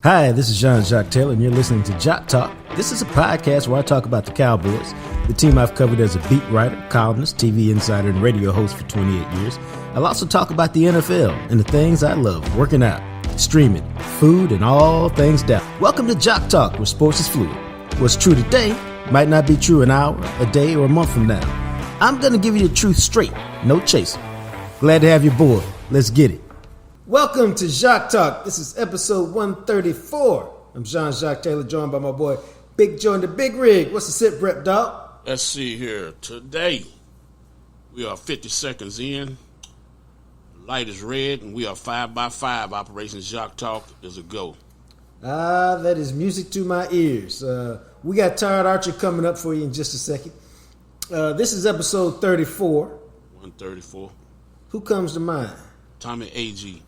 Hi, this is Jacques Taylor, and you're listening to Jacques Talk. This is a podcast where I talk about the Cowboys, the team I've covered as a beat writer, columnist, TV insider, and radio host for 28 years. I'll also talk about the NFL and the things I love, working out, streaming, food, and all things Dallas. Welcome to Jacques Talk, where sports is fluid. What's true today might not be true an hour, a day, or a month from now. I'm going to give you the truth straight, no chaser. Glad to have you aboard. Let's get it. Welcome to Jacques Talk. This is episode 134. I'm Jacques Taylor, joined by my boy Big Joe in the Big Rig. What's the sit rep, dog? Let's see here. Today, we are 50 seconds in. The light is red, and we are 5x5. Operation Jacques Talk is a go. That is music to my ears. We got Todd Archer coming up for you in just a second. This is episode 34. 134. Who comes to mind? Tommy A.G.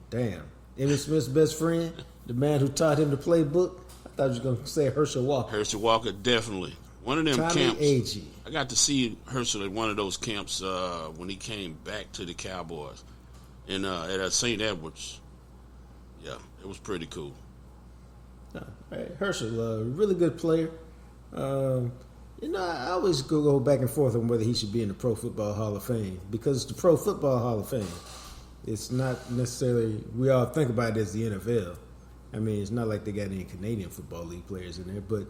Damn. Emmitt Smith's best friend, the man who taught him the playbook. I thought you were going to say Herschel Walker. Herschel Walker, definitely. One of them Tommy camps. A.G. I got to see Herschel at one of those camps when he came back to the Cowboys at St. Edwards. Yeah, it was pretty cool. Herschel, really good player. I always go back and forth on whether he should be in the Pro Football Hall of Fame, because it's the Pro Football Hall of Fame. It's not necessarily, we all think about it as the NFL. I mean, it's not like they got any Canadian Football League players in there, but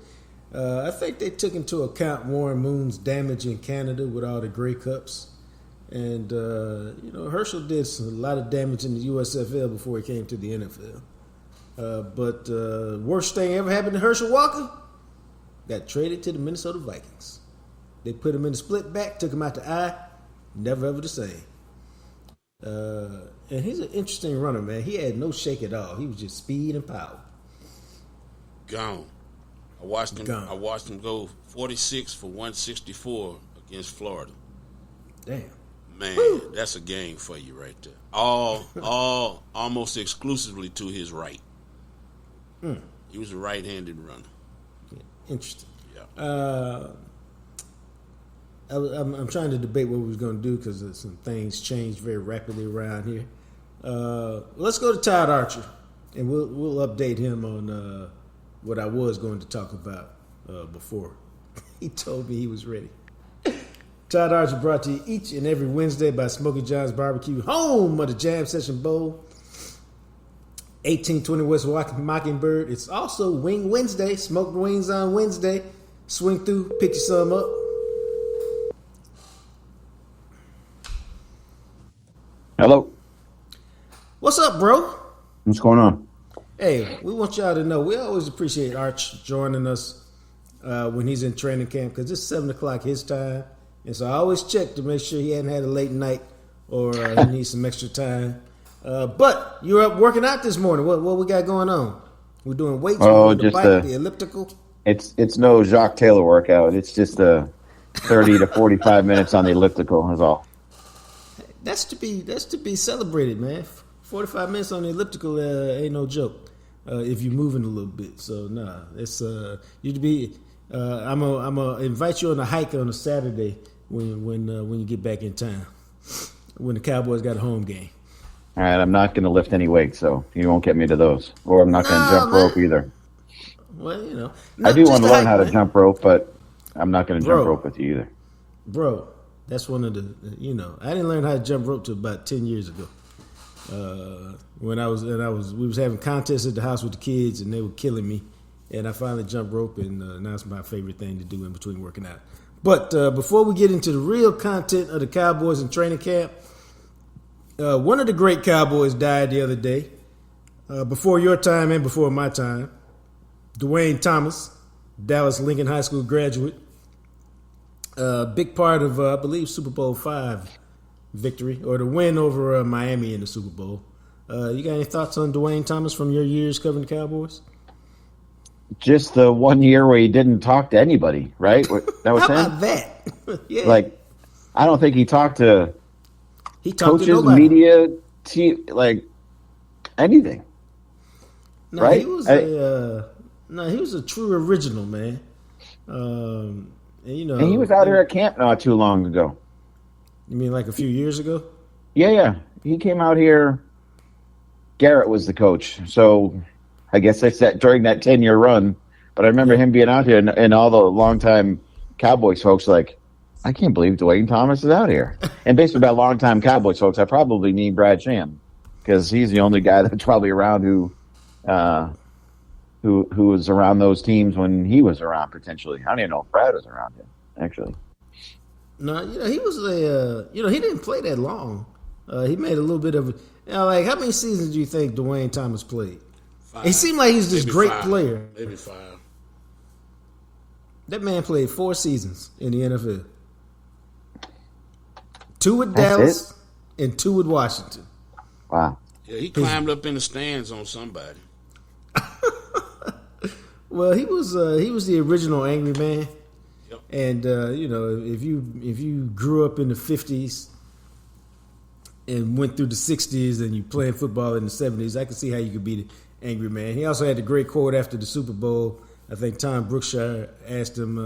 I think they took into account Warren Moon's damage in Canada with all the Grey Cups. And, Herschel did a lot of damage in the USFL before he came to the NFL. But worst thing ever happened to Herschel Walker? Got traded to the Minnesota Vikings. They put him in the split back, took him out the eye, never ever the same. And he's an interesting runner, man. He had no shake at all. He was just speed and power. Gone. I watched him go 46 for 164 against Florida. Damn. Man, Woo. That's a game for you right there. All almost exclusively to his right. He was a right-handed runner. Interesting. Yeah. I'm trying to debate what we was going to do because some things changed very rapidly around here. Let's go to Todd Archer, and we'll update him on what I was going to talk about before. He told me he was ready. Todd Archer brought to you each and every Wednesday by Smokey John's Barbecue, home of the Jam Session Bowl. 1820 West Mockingbird. It's also Wing Wednesday. Smoked wings on Wednesday. Swing through, pick you some up. Hello. What's up, bro? What's going on? Hey, we want y'all to know we always appreciate Arch joining us when he's in training camp, because it's 7 o'clock his time. And so I always check to make sure he hadn't had a late night or he needs some extra time. But you're up working out this morning. What we got going on? We're doing weights. Oh, just the elliptical. It's no Jacques Taylor workout. It's just 30 to 45 minutes on the elliptical is all. That's to be celebrated, man. 45 minutes on the elliptical ain't no joke. If you're moving a little bit, so it's you'd be. I'm gonna invite you on a hike on a Saturday when you get back in town, when the Cowboys got a home game. All right, I'm not going to lift any weights, so you won't get me to those. Or I'm not going to jump rope either. Well, I do want to learn how to jump rope, but I'm not going to jump rope with you either. Bro, that's one of the, I didn't learn how to jump rope till about 10 years ago. We was having contests at the house with the kids, and they were killing me. And I finally jumped rope, and now it's my favorite thing to do in between working out. But before we get into the real content of the Cowboys in training camp, one of the great Cowboys died the other day, before your time and before my time. Duane Thomas, Dallas Lincoln High School graduate, big part of, I believe, Super Bowl V victory, or the win over Miami in the Super Bowl. You got any thoughts on Duane Thomas from your years covering the Cowboys? Just the 1 year where he didn't talk to anybody, right? That was How him? about that? Yeah. Like, I don't think he talked to coaches, to nobody. media, team, like anything. No, right? He was a true original, man. And he was out here at camp not too long ago. You mean like a few years ago? Yeah. He came out here. Garrett was the coach. So I guess that's that during that 10-year run. But I remember him being out here, and all the longtime Cowboys folks like, I can't believe Duane Thomas is out here. And basically, by longtime Cowboys folks, I probably mean Brad Sham, because he's the only guy that's probably around who was around those teams when he was around potentially. I don't even know if Brad was around him actually. No, he was he didn't play that long. He made a little bit of like how many seasons do you think Duane Thomas played? 5. It seemed like he's this Maybe great 5. player. Maybe 5. That man played 4 seasons in the NFL. 2 with That's Dallas and 2 with Washington. Wow. Yeah, he climbed up in the stands on somebody. Well, he was the original angry man. Yep. And if you grew up in the 50s and went through the 60s and you played football in the 70s, I can see how you could be the angry man. He also had the great quote after the Super Bowl. I think Tom Brookshire asked him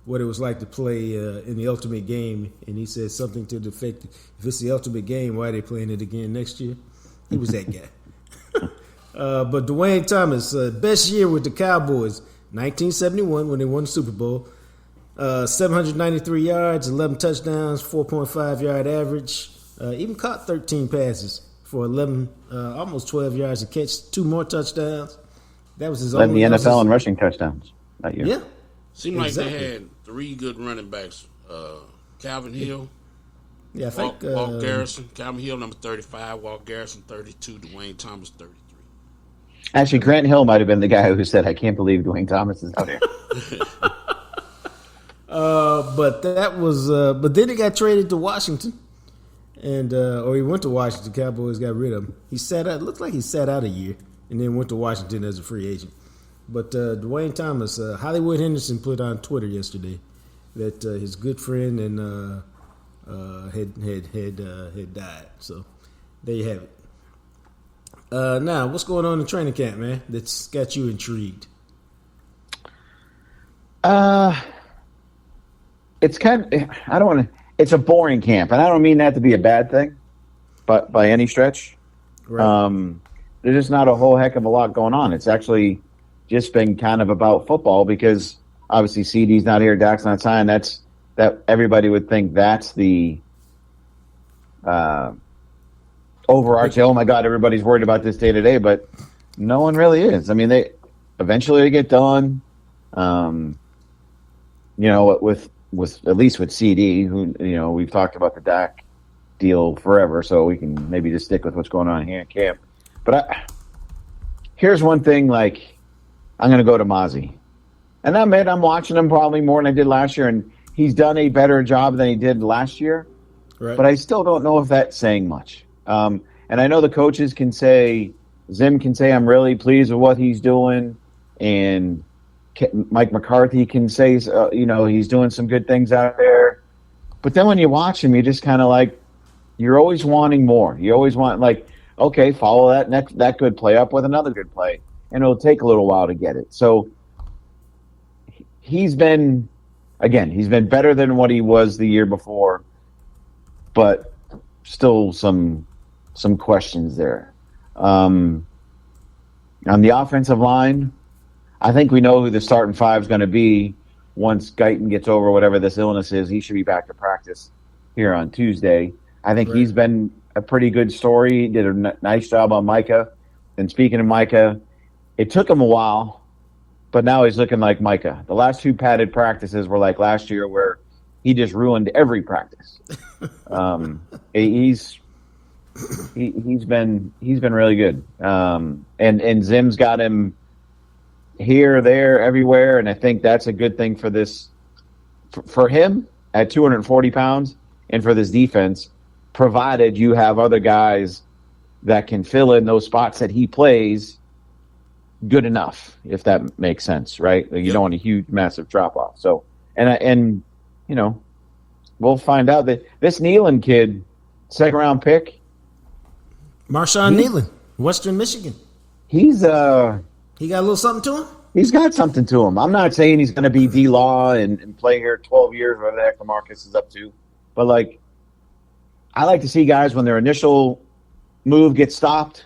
what it was like to play in the ultimate game, and he said something to the effect, if it's the ultimate game, why are they playing it again next year? He was that guy. But Duane Thomas, best year with the Cowboys, 1971 when they won the Super Bowl. 793 yards, 11 touchdowns, 4.5 yard average. Even caught 13 passes for 11, almost 12 yards a catch, 2 more touchdowns. That was his Led only. the NFL in rushing touchdowns that year. Yeah. Seemed Exactly. like they had 3 good running backs. Calvin Hill, Yeah, I think Walt Garrison. Calvin Hill, number 35. Walt Garrison, 32. Duane Thomas, 33. Actually, Grant Hill might have been the guy who said, I can't believe Duane Thomas is out here. but that was. But then he got traded to Washington, and or he went to Washington. Cowboys got rid of him. He sat out. Looked like he sat out a year, and then went to Washington as a free agent. But Duane Thomas, Hollywood Henderson put on Twitter yesterday that his good friend and had died. So there you have it. Now, what's going on in training camp, man? That's got you intrigued. It's kind of, I don't want to, it's a boring camp, and I don't mean that to be a bad thing, but by any stretch. Right. There's just not a whole heck of a lot going on. It's actually just been kind of about football because obviously CD's not here, Dak's not signed. That everybody would think that's the overarching, oh my God, everybody's worried about this day to day, but no one really is. I mean, they eventually get done. With at least with CD, who we've talked about the Dak deal forever, so we can maybe just stick with what's going on here in camp. But here's one thing: like, I'm going to go to Mozzie, and I'm watching him probably more than I did last year, and he's done a better job than he did last year. Right. But I still don't know if that's saying much. And I know the coaches can say, Zim can say, I'm really pleased with what he's doing, and Mike McCarthy can say, he's doing some good things out there. But then when you watch him, you just kind of like, you're always wanting more. You always want, like, okay, follow that good play up with another good play, and it'll take a little while to get it. So he's been better than what he was the year before, but still some questions there. On the offensive line, I think we know who the starting 5 is going to be once Guyton gets over whatever this illness is. He should be back to practice here on Tuesday. I think he's been a pretty good story. He did a nice job on Micah. And speaking of Micah, it took him a while, but now he's looking like Micah. The last 2 padded practices were like last year where he just ruined every practice. He's been really good. And Zim's got him here, there, everywhere, and I think that's a good thing for this, for him at 240 pounds, and for this defense, provided you have other guys that can fill in those spots that he plays good enough, if that makes sense, right? Like, you don't want a huge, massive drop off. So, and we'll find out that this Nealon kid, 2nd round pick, Marshawn Nealon, Western Michigan. He got a little something to him? He's got something to him. I'm not saying he's going to be D-Law and play here 12 years, whatever the heck DeMarcus is up to. But, I like to see guys when their initial move gets stopped,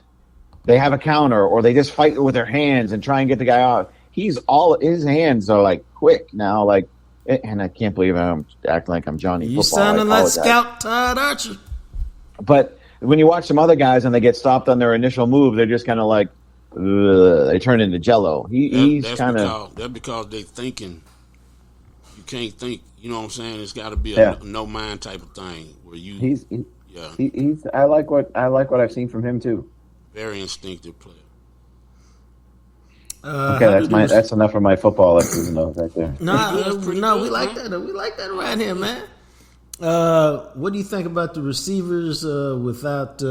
they have a counter, or they just fight with their hands and try and get the guy out. His hands are like quick now, like, and I can't believe I'm acting like I'm Johnny You Football. sounding like Scout Todd Archer. But when you watch some other guys and they get stopped on their initial move, they're just kind of like, they turn into jello. That's because they thinking. You can't think. You know what I'm saying? It's got to be a no mind type of thing where you. He's. I like what I've seen from him too. Very instinctive player. Okay, that's enough of my football lessons right there. No, we like that. We like that around here, man. What do you think about the receivers without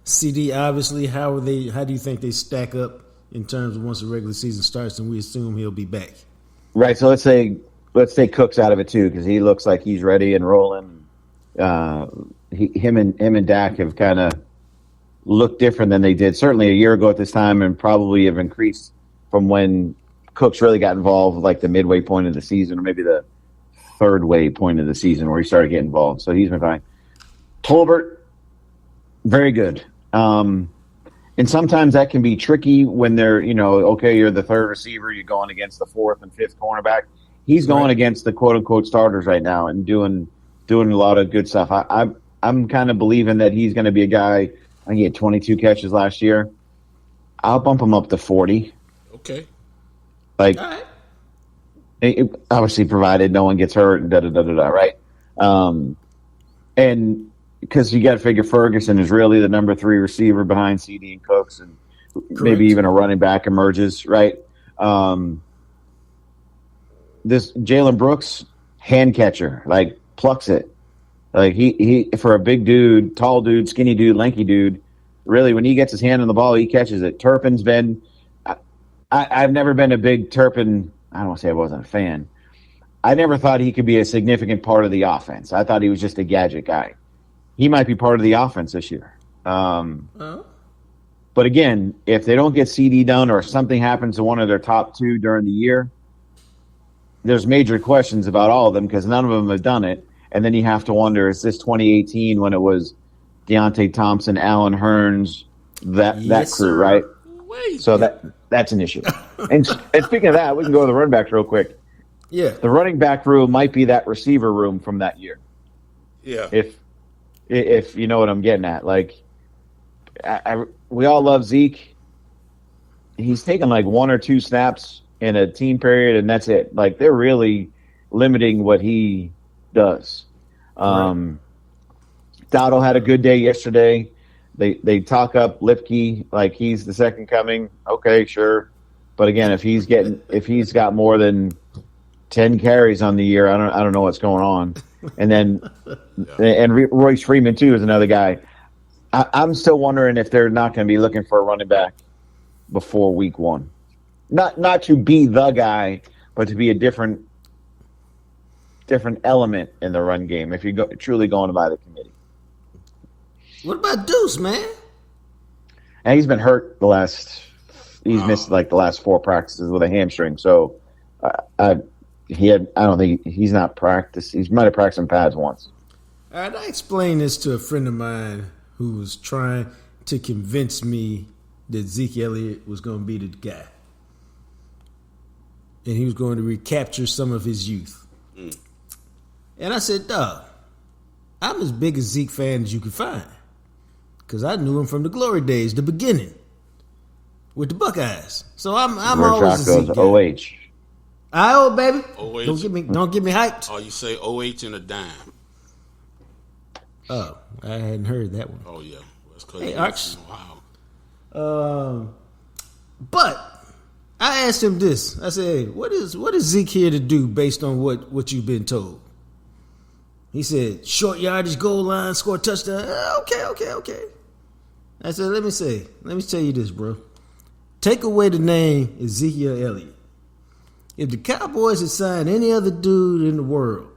CD? Obviously, how do you think they stack up in terms of once the regular season starts and we assume he'll be back? Right. So let's say Cook's out of it too, because he looks like he's ready and rolling. Him and Dak have kind of looked different than they did certainly a year ago at this time, and probably have increased from when Cooks really got involved, like the midway point of the season, or maybe the third way point of the season where he started getting involved. So he's been fine. Tolbert, very good. And sometimes that can be tricky when they're, you're the third receiver, you're going against the fourth and fifth cornerback. He's going against the quote unquote starters right now and doing a lot of good stuff. I'm kind of believing that he's going to be a guy. I think he had 22 catches last year. I'll bump him up to 40. Okay. Like, obviously provided no one gets hurt and right? And because you got to figure Ferguson is really the number 3 receiver behind CD and Cooks, and maybe even a running back emerges, right? This Jalen Brooks, hand catcher, like plucks it. Like he for a big dude, tall dude, skinny dude, lanky dude, really when he gets his hand on the ball, he catches it. Turpin's been I've never been a big Turpin. I don't want to say I wasn't a fan. I never thought he could be a significant part of the offense. I thought he was just a gadget guy. He might be part of the offense this year. But again, if they don't get CD done or something happens to one of their top 2 during the year, there's major questions about all of them because none of them have done it. And then you have to wonder, is this 2018 when it was Deontay Thompson, Allen Hurns, that crew, right? So that's an issue. And speaking of that, we can go to the running backs real quick. Yeah. The running back room might be that receiver room from that year. Yeah. If you know what I'm getting at. Like, we all love Zeke. He's taken like 1 or 2 snaps in a team period, and that's it. Like, they're really limiting what he does. Dowdle had a good day yesterday. They talk up Lipke like he's the second coming. Okay, sure. But again, if he's got more than 10 carries on the year, I don't know what's going on. And then and Royce Freeman too is another guy. I'm still wondering if they're not going to be looking for a running back before week 1. Not to be the guy, but to be a different element in the run game if you're truly going by the committee. What about Deuce, man? And he's been hurt he's missed like the last 4 practices with a hamstring. So he's not practiced. He might have practiced in pads once. All right, I explained this to a friend of mine who was trying to convince me that Zeke Elliott was going to be the guy. And he was going to recapture some of his youth. And I said, dog, I'm as big a Zeke fan as you could find. Because I knew him from the glory days, the beginning, with the Buckeyes. So I'm always a Zeke guy. OH. Baby. OH. Don't get me hyped. Oh, you say OH and a dime. Oh, I hadn't heard that one. Oh, yeah. Well, hey, Arch. Wow. But I asked him this. I said, hey, what is Zeke here to do based on what you've been told? He said, short yardage, goal line, score a touchdown. Okay. I said, let me tell you this, bro. Take away the name Ezekiel Elliott. If the Cowboys had signed any other dude in the world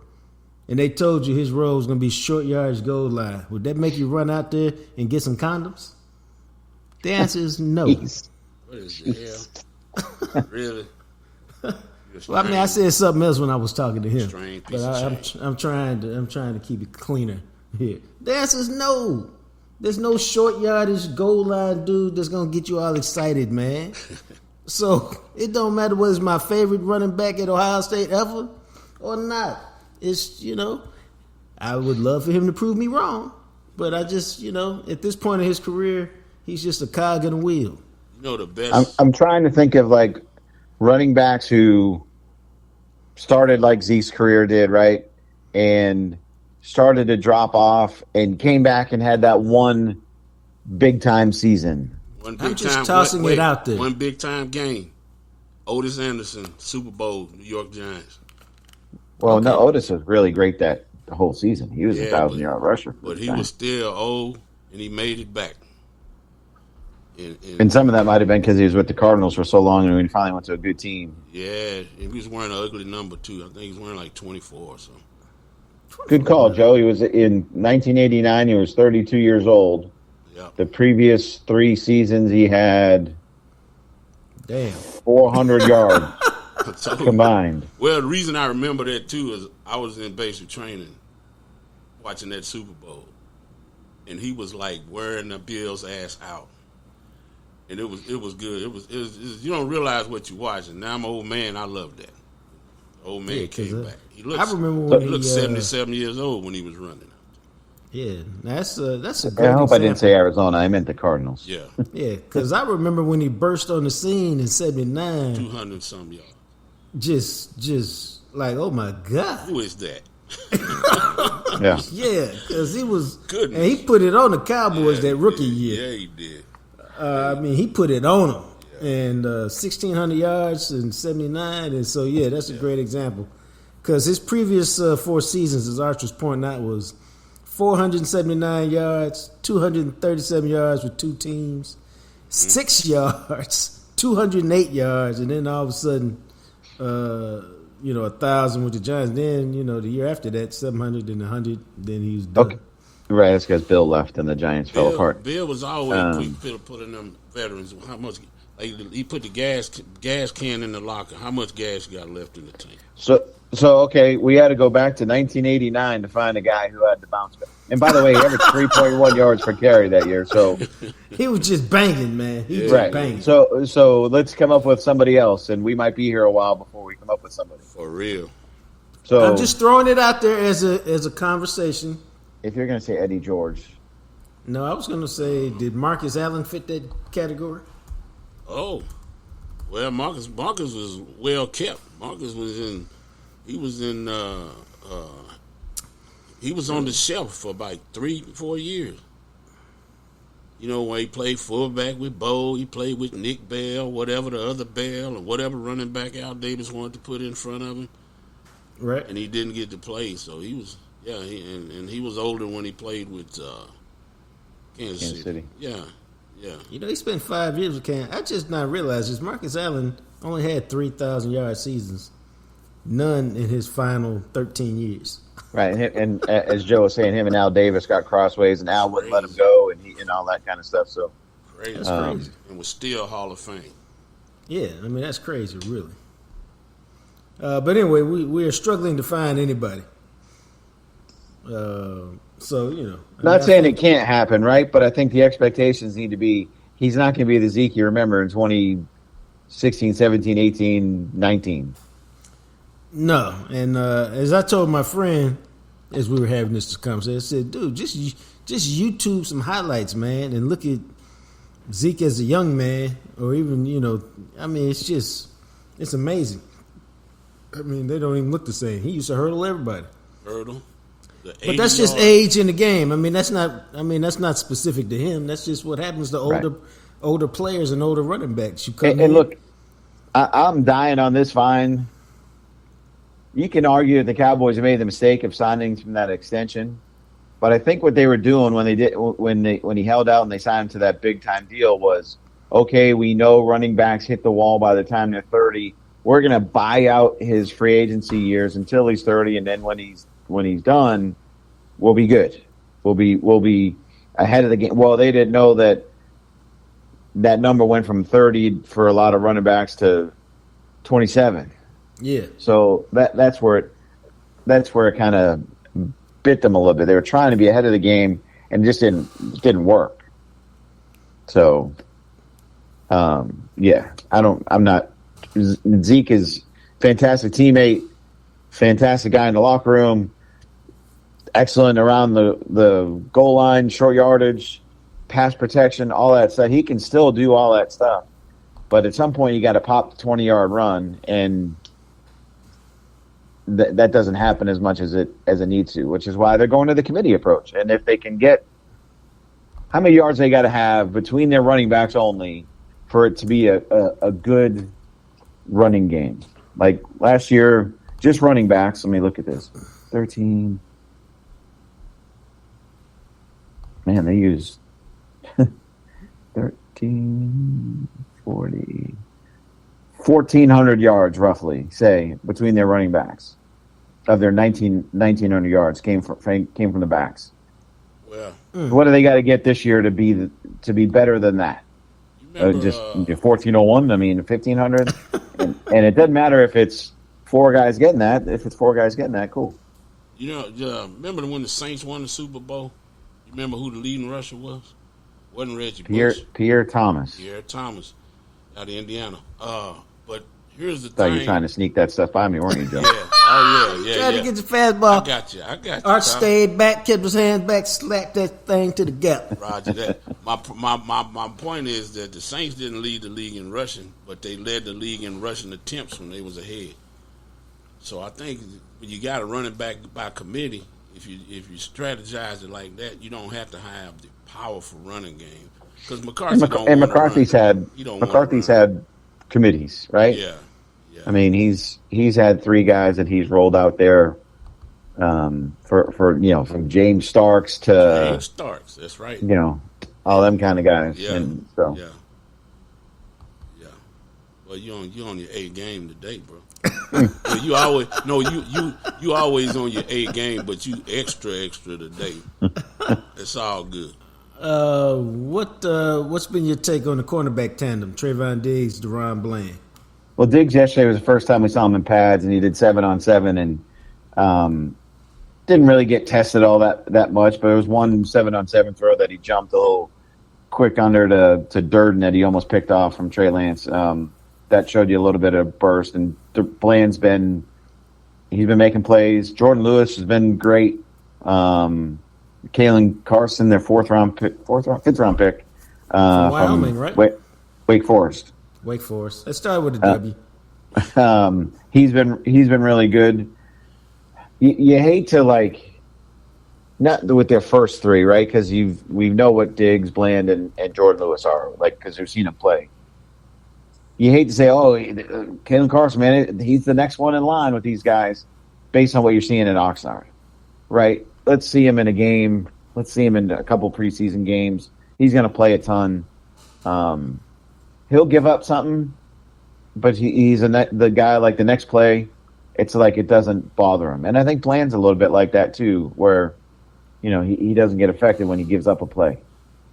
and they told you his role was going to be short yardage, goal line, would that make you run out there and get some condoms? The answer is no. What is the hell? Really? Well, I mean, I said something else when I was talking to him, but I'm trying to keep it cleaner here. The answer is no. There's no short yardage goal line dude that's gonna get you all excited, man. So it don't matter whether it's my favorite running back at Ohio State ever or not. It's, I would love for him to prove me wrong, but I just, at this point in his career, he's just a cog in a wheel. The best. I'm trying to think of like running backs who started like Zeke's career did, right? And started to drop off and came back and had that one big time season. I'm just tossing it out there. One big time game. Otis Anderson, Super Bowl, New York Giants. Well, no, Otis was really great the whole season. He was a 1,000-yard rusher. But he was still old, and he made it back. And some of that might have been because he was with the Cardinals for so long, and when he finally went to a good team. Yeah, and he was wearing an ugly number, too. I think he was wearing like 24 or something. Good call, Joe. He was in 1989. He was 32 years old. Yep. The previous 3 seasons, he had 400 yards combined. Well, the reason I remember that too is I was in basic training, watching that Super Bowl, and he was like wearing the Bills' ass out, and it was good. It was you don't realize what you're watching. Now I'm an old man. I love that. The old man came back. He looked, I remember when he looked 77 years old when he was running. Yeah, that's a great I hope example. I didn't say Arizona. I meant the Cardinals. Yeah. Yeah, because I remember when he burst on the scene in '79. 200 some yards. Just like, oh my God. Who is that? Yeah. Yeah, because he was, Goodness. and he put it on the Cowboys that rookie year. Yeah, he did. He put it on them. And 1,600 yards in '79. And so, that's a great example. Because his previous 4 seasons, as Archer's pointing out, was 479 yards, 237 yards with 2 teams, 6 yards, 208 yards, and then all of a sudden, 1,000 with the Giants. Then, the year after that, 700 and 100. Then he was done. Okay. Right, that's because Bill left and the Giants fell apart. Bill was always quick to put in them veterans. How much? Like he put the gas can in the locker. How much gas you got left in the tank? So okay, we had to go back to 1989 to find a guy who had the bounce back. And by the way, he averaged 3.1 yards per carry that year. So he was just banging, man. He was right. banging. So let's come up with somebody else, and we might be here a while before we come up with somebody. For real. So I'm just throwing it out there as a conversation. If you're going to say Eddie George. No, I was going to say, did Marcus Allen fit that category? Oh, well, Marcus was well kept. Marcus was he was on the shelf for about 3-4 years. When he played fullback with Bo, he played with Nick Bell, whatever the other Bell, or whatever running back Al Davis wanted to put in front of him. Right. And he didn't get to play, so he was, and he was older when he played with Kansas City. Yeah. He spent 5 years with Kansas. I just not realized this. Marcus Allen only had 3,000-yard seasons, none in his final 13 years. Right, and as Joe was saying, him and Al Davis got crossways, and Al wouldn't let him go, and all that kind of stuff. So crazy. That's crazy. And was still Hall of Fame. Yeah, that's crazy, really. But anyway, we are struggling to find anybody. Not saying it can't happen, right? But I think the expectations need to be he's not going to be the Zeke you remember in 2016, 17, 18, 19. No, and as I told my friend as we were having this conversation, I said, dude, just YouTube some highlights, man, and look at Zeke as a young man, or even, it's amazing. They don't even look the same. He used to hurdle everybody. Hurdle. But that's just age in the game. That's not specific to him. That's just what happens to older players and older running backs. And look, I'm dying on this vine. You can argue that the Cowboys have made the mistake of signing from that extension, but I think what they were doing when he held out and they signed him to that big time deal was, okay, we know running backs hit the wall by the time they're 30. We're going to buy out his free agency years until he's 30, and then when he's done, we'll be good. We'll be ahead of the game. Well, they didn't know that number went from 30 for a lot of running backs to 27. Yeah. So that's where it kind of bit them a little bit. They were trying to be ahead of the game, and it just didn't work. So, yeah, I'm not. Zeke is fantastic teammate, fantastic guy in the locker room, excellent around the goal line, short yardage, pass protection, all that stuff. He can still do all that stuff, but at some point you got to pop the 20-yard run, and that doesn't happen as much as it needs to, which is why they're going to the committee approach. And if they can get how many yards they got to have between their running backs only for it to be a good running game. Like last year, just running backs. Let me look at this. 13. Man, they used 13, 40, 1,400 yards roughly, say, between their running backs. Of their 1,900 yards came from the backs. Well, what do they got to get this year to be better than that? Just 1,401. I mean, 1,500, and it doesn't matter if it's four guys getting that. If it's four guys getting that, cool. Remember when the Saints won the Super Bowl? You remember who the leading rusher was? Wasn't Reggie Bush? Pierre Thomas. Pierre Thomas, out of Indiana. But here's the thought thing. You were trying to sneak that stuff by me, weren't you, Joe? Yeah. Oh yeah. Trying to get your fastball. I got you. Arch stayed back, kept his hands back, slapped that thing to the gap. Roger that. My point is that the Saints didn't lead the league in rushing, but they led the league in rushing attempts when they was ahead. So I think when you got to run it back by committee, if you strategize it like that, you don't have to have the powerful running game. Because McCarthy's had committees, right? Yeah. I mean, he's had three guys that he's rolled out there for from James Starks to James Starks. That's right. All them kind of guys. Yeah. And so. Yeah. Well, you on your A game today, bro. Well, you always on your A game, but you extra today. It's all good. What's been your take on the cornerback tandem, Trayvon Diggs, Deron Bland? Well, Diggs yesterday was the first time we saw him in pads, and he did 7-on-7, and didn't really get tested all that much. But it was one 7-on-7 throw that he jumped a little quick under to Durden that he almost picked off from Trey Lance. That showed you a little bit of burst, and Bland's been making plays. Jordan Lewis has been great. Kalen Carson, their fifth round pick, From Wyoming, right? Wake Forest. Wake Forest. Let's start with a W. He's been really good. You hate to not with their first three, right? Because we know what Diggs, Bland, and Jordan Lewis are, because we've seen them play. You hate to say, Kalen Carson, man, he's the next one in line with these guys, based on what you're seeing in Oxnard, right? Let's see him in a game. Let's see him in a couple preseason games. He's going to play a ton. He'll give up something, but he's the guy, like the next play, it's like it doesn't bother him. And I think Bland's a little bit like that too, where, he doesn't get affected when he gives up a play.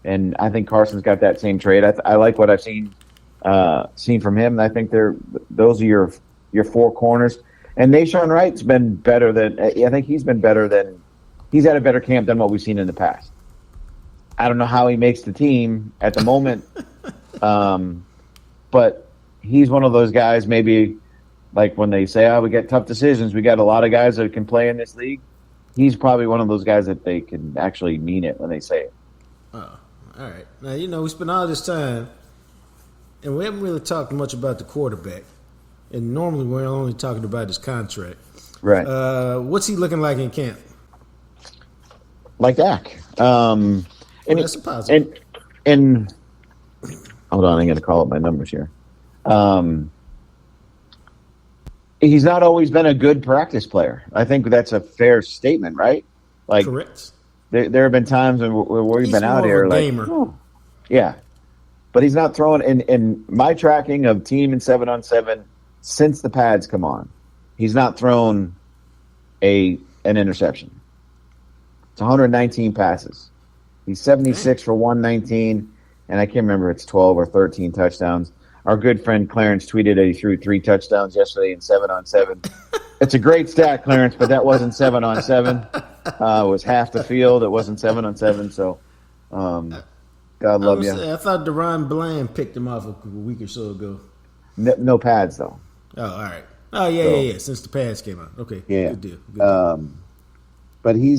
And I think Carson's got that same trait. I like what I've seen from him. And I think those are your four corners. And Nashawn Wright's been better he's had a better camp than what we've seen in the past. I don't know how he makes the team at the moment. But he's one of those guys, maybe like when they say, we got tough decisions, we got a lot of guys that can play in this league. He's probably one of those guys that they can actually mean it when they say it. Oh, all right. Now, we spent all this time, and we haven't really talked much about the quarterback. And normally we're only talking about his contract. Right. What's he looking like in camp? Like Dak. That's a positive. And hold on, I'm going to call up my numbers here. He's not always been a good practice player. I think that's a fair statement, right? Correct. There have been times where we've been out here yeah. But he's not throwing in my tracking of team and 7-on-7 since the pads come on. He's not thrown an interception. It's 119 passes. He's 76 for 119, and I can't remember if it's 12 or 13 touchdowns. Our good friend Clarence tweeted that he threw 3 touchdowns yesterday in 7-on-7. It's a great stat, Clarence, but that wasn't 7-on-7. was half the field. It wasn't 7-on-7. So, God love you. I thought Deron Bland picked him off a week or so ago. No pads though. Oh, all right. Oh, yeah. Since the pads came out. Okay. Yeah. Good deal. Good deal. But he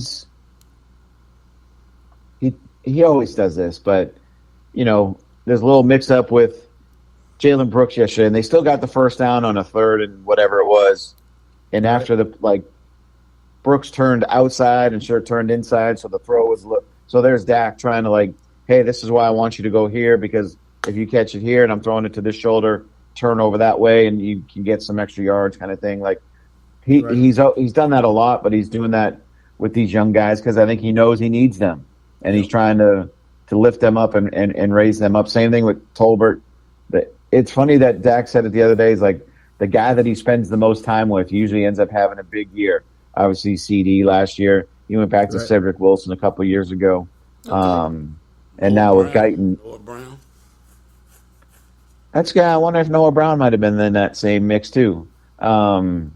always does this. But, there's a little mix up with Jalen Brooks yesterday, and they still got the first down on a third and whatever it was. And after Brooks turned outside and Shirt turned inside, so the throw was so there's Dak trying to hey, this is why I want you to go here, because if you catch it here and I'm throwing it to this shoulder, turn over that way and you can get some extra yards kind of thing. He's done that a lot, but he's doing that with these young guys because I think he knows he needs them, and he's trying to lift them up and raise them up. Same thing with Tolbert. It's funny that Dak said it the other day. Is the guy that he spends the most time with usually ends up having a big year. Obviously, CD last year. He went back to Cedric Wilson a couple years ago. Okay. And now with Guyton. Noah Brown. That's guy. I wonder if Noah Brown might have been in that same mix too. And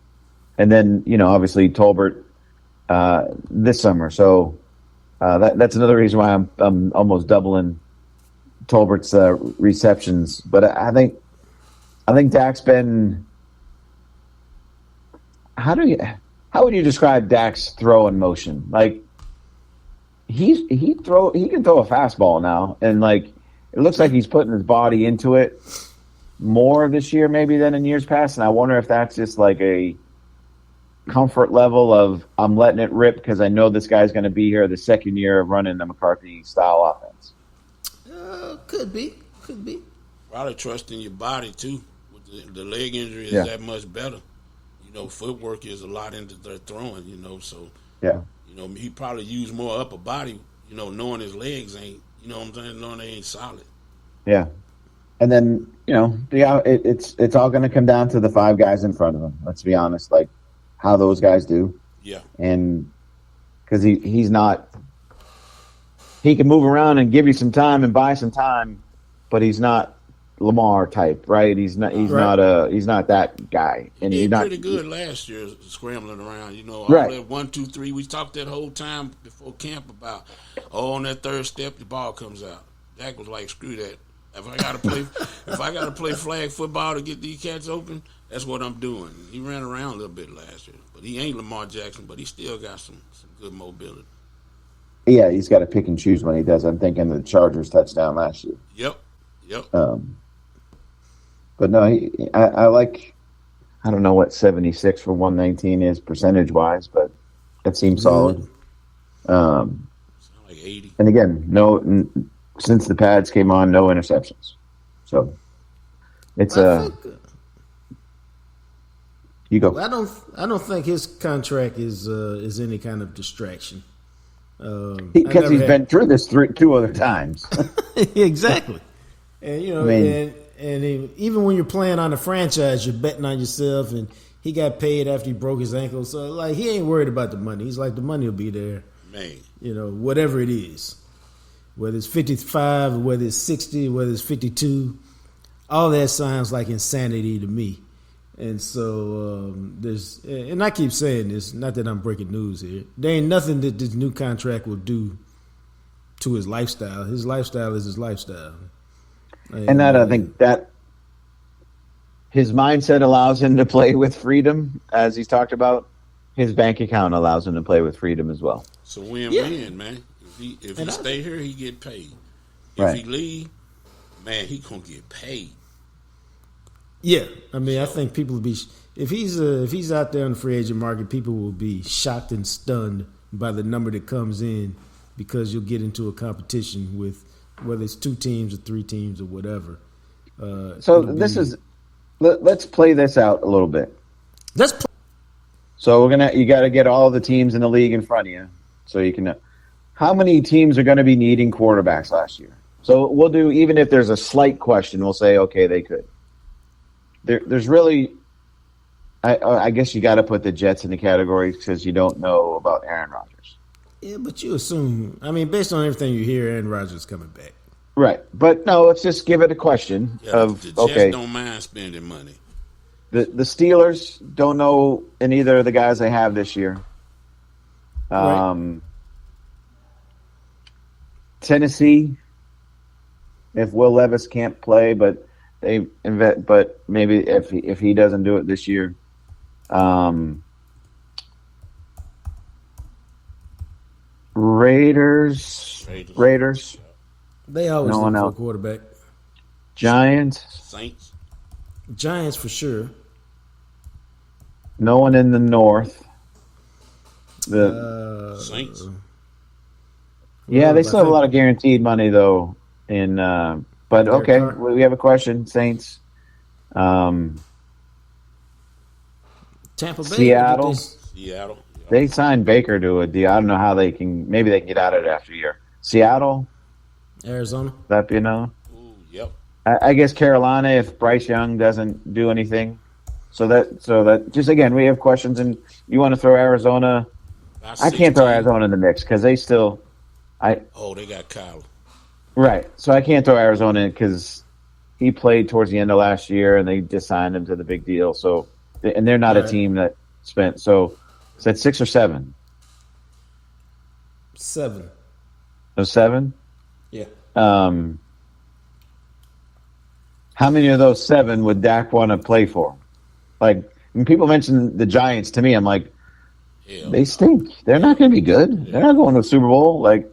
then obviously Tolbert this summer. So that's another reason why I'm almost doubling Tolbert's receptions. But I think Dak's been. How would you describe Dak's throw in motion? He can throw a fastball now, and it looks like he's putting his body into it more this year maybe than in years past. And I wonder if that's just a comfort level of I'm letting it rip because I know this guy's going to be here the second year of running the McCarthy style offense. Could be. Probably trusting your body too. With the leg injury is that much better. Footwork is a lot into their throwing. So yeah. He probably used more upper body. Knowing his legs ain't. What I'm saying? Knowing they ain't solid. Yeah. And then it's all going to come down to the five guys in front of him. Let's be honest, how those guys do. Yeah. And because he's not. He can move around and give you some time and buy some time, but he's not Lamar type, right? He's not that guy. And he did pretty good last year scrambling around, all that 1, 2, 3. We talked that whole time before camp about on that third step the ball comes out. Dak was like, screw that. If I gotta play flag football to get these cats open, that's what I'm doing. He ran around a little bit last year. But he ain't Lamar Jackson, but he still got some good mobility. Yeah, he's got to pick and choose when he does. I'm thinking the Chargers touchdown last year. Yep. But no, I like. I don't know what 76 for 119 is percentage wise, but that seems solid. Sound like 80. And again, since the pads came on, no interceptions. So it's you go. I don't think his contract is any kind of distraction. Because he's been through this 2 other times. Exactly. And even when you're playing on a franchise, you're betting on yourself. And he got paid after he broke his ankle, so he ain't worried about the money. He's like, the money will be there, man. Whatever it is, whether it's 55, whether it's 60, whether it's 52, all that sounds like insanity to me. And so and I keep saying this, not that I'm breaking news here. There ain't nothing that this new contract will do to his lifestyle. His lifestyle is his lifestyle. And I think that his mindset allows him to play with freedom, as he's talked about. His bank account allows him to play with freedom as well. So win-win, man. If he stay here, he get paid. If he leave, man, he gonna get paid. Yeah, I think people will be if he's out there on the free agent market, people will be shocked and stunned by the number that comes in, because you'll get into a competition with whether it's 2 teams or 3 teams or whatever. Let's play this out a little bit. So you got to get all the teams in the league in front of you, so you can know how many teams are going to be needing quarterbacks last year. So we'll do, even if there's a slight question, we'll say, okay, they could. There's really, I guess you got to put the Jets in the category because you don't know about Aaron Rodgers. Yeah, but you assume, based on everything you hear, Aaron Rodgers is coming back. Right. But no, let's just give it a question of, the Jets don't mind spending money. The Steelers don't know in either of the guys they have this year. Tennessee, if Will Levis can't play, but maybe if he doesn't do it this year. Raiders. They always No one look for a else. quarterback. Giants. Giants for sure. No one in the North. Saints. Yeah, they still have a lot of guaranteed money though. But okay, we have a question. Saints. Tampa Bay. Seattle. Seattle. They signed Baker to a deal. I don't know how they can. Maybe they can get out of it after a year. Seattle. Arizona. That be no. Ooh, yep. I guess Carolina if Bryce Young doesn't do anything. So that just again we have questions and you want to throw Arizona. I can't throw Arizona in the mix because they still. They got Kyle. Right. So I can't throw Arizona in because he played towards the end of last year and they just signed him to the big deal. So and they're not a team that spent so. Is that 6 or 7? 7. No, 7? Yeah. How many of those 7 would Dak want to play for? Like, when people mention the Giants, to me, I'm like, they stink. They're not going to be good. They're not going to a Super Bowl. Like,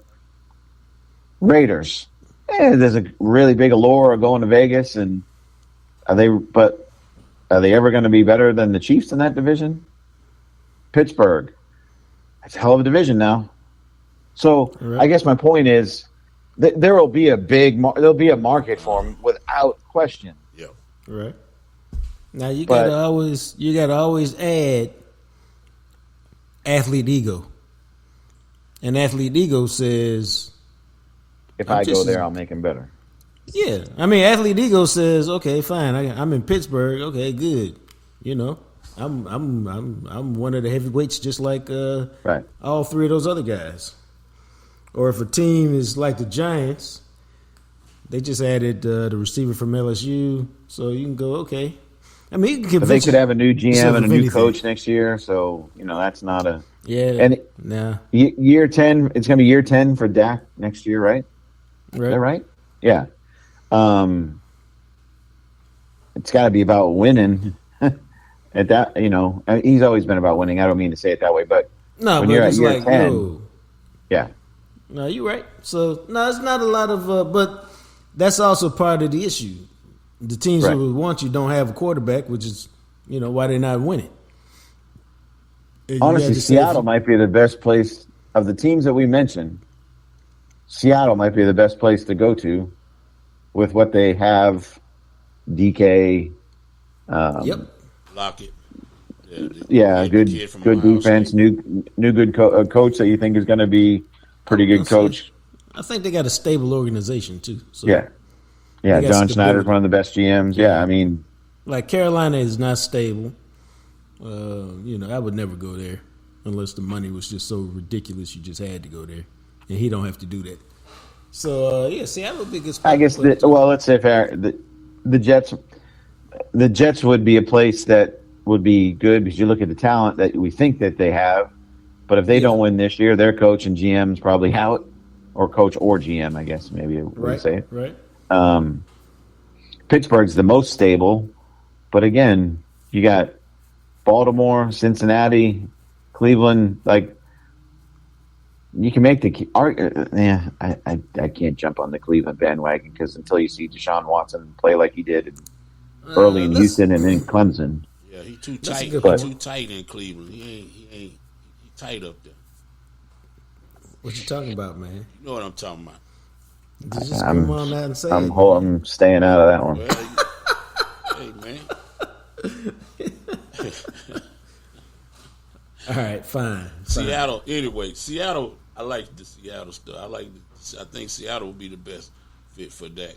Raiders. There's a really big allure of going to Vegas, and are they ever going to be better than the Chiefs in that division? Pittsburgh. That's a hell of a division now. So I guess my point is that there will be there'll be a market for them without question. Yep. Right. Now you gotta always add athlete ego. And athlete ego says if I go there, I'll make him better. Yeah. I mean athlete ego says, okay, fine, I'm in Pittsburgh, okay, good. You know. I'm one of the heavyweights, just like all 3 of those other guys. Or if a team is like the Giants, they just added the receiver from LSU, so you can go okay. I mean, you can but they could have a new GM and a new coach next year, so that's not a And year 10, it's going to be year 10 for Dak next year, right? Is that right? Yeah. It's got to be about winning. At that, he's always been about winning. I don't mean to say it that way, but when you're at year 10, no, you're right. So no, it's not a lot of, but that's also part of the issue. The teams who would want you don't have a quarterback, which is why they're not winning. And honestly, Seattle might be the best place of the teams that we mentioned. Seattle might be the best place to go to with what they have. DK. Yep. Lockett. Good defense. New good coach that you think is going to be pretty good coach. I think they got a stable organization too. So yeah. John Schneider's one of the best GMs. Yeah, I mean, like Carolina is not stable. I would never go there unless the money was just so ridiculous you just had to go there, and he don't have to do that. So Seattle would be a good spot. I guess. Let's say if the Jets would be a place that would be good because you look at the talent that we think that they have. But if they don't win this year, their coach and GM's probably out, or coach or GM, I guess maybe would say it. Right. Pittsburgh's the most stable, but again, you got Baltimore, Cincinnati, Cleveland. Like you can make the I can't jump on the Cleveland bandwagon because until you see Deshaun Watson play like he did early in Houston and then Clemson. Yeah, he's too tight. Too tight in Cleveland. He ain't tight up there. What you talking about, man? You know what I'm talking about. Just come on out and say I'm staying out of that one. Hey, man. All right, fine. Seattle. Anyway, Seattle. I like the Seattle stuff. I think Seattle would be the best fit for Dak.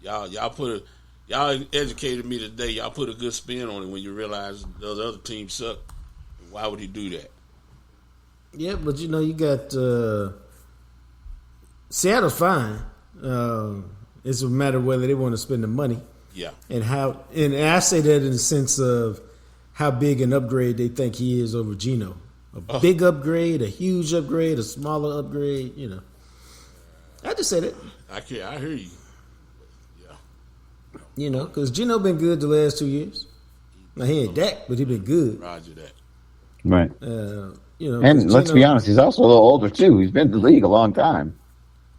Y'all educated me today. Y'all put a good spin on it when you realize those other teams suck. Why would he do that? Yeah, but you got Seattle's fine. It's a matter of whether they want to spend the money. Yeah. And I say that in the sense of how big an upgrade they think he is over Geno. A big upgrade, a huge upgrade, a smaller upgrade, you know. I just said it. I hear you. Yeah. You know, because Geno been good the last 2 years. Now, he ain't Dak, but he been good. Roger that. Right. You know, And let's be honest, he's also a little older, too. He's been in the league a long time.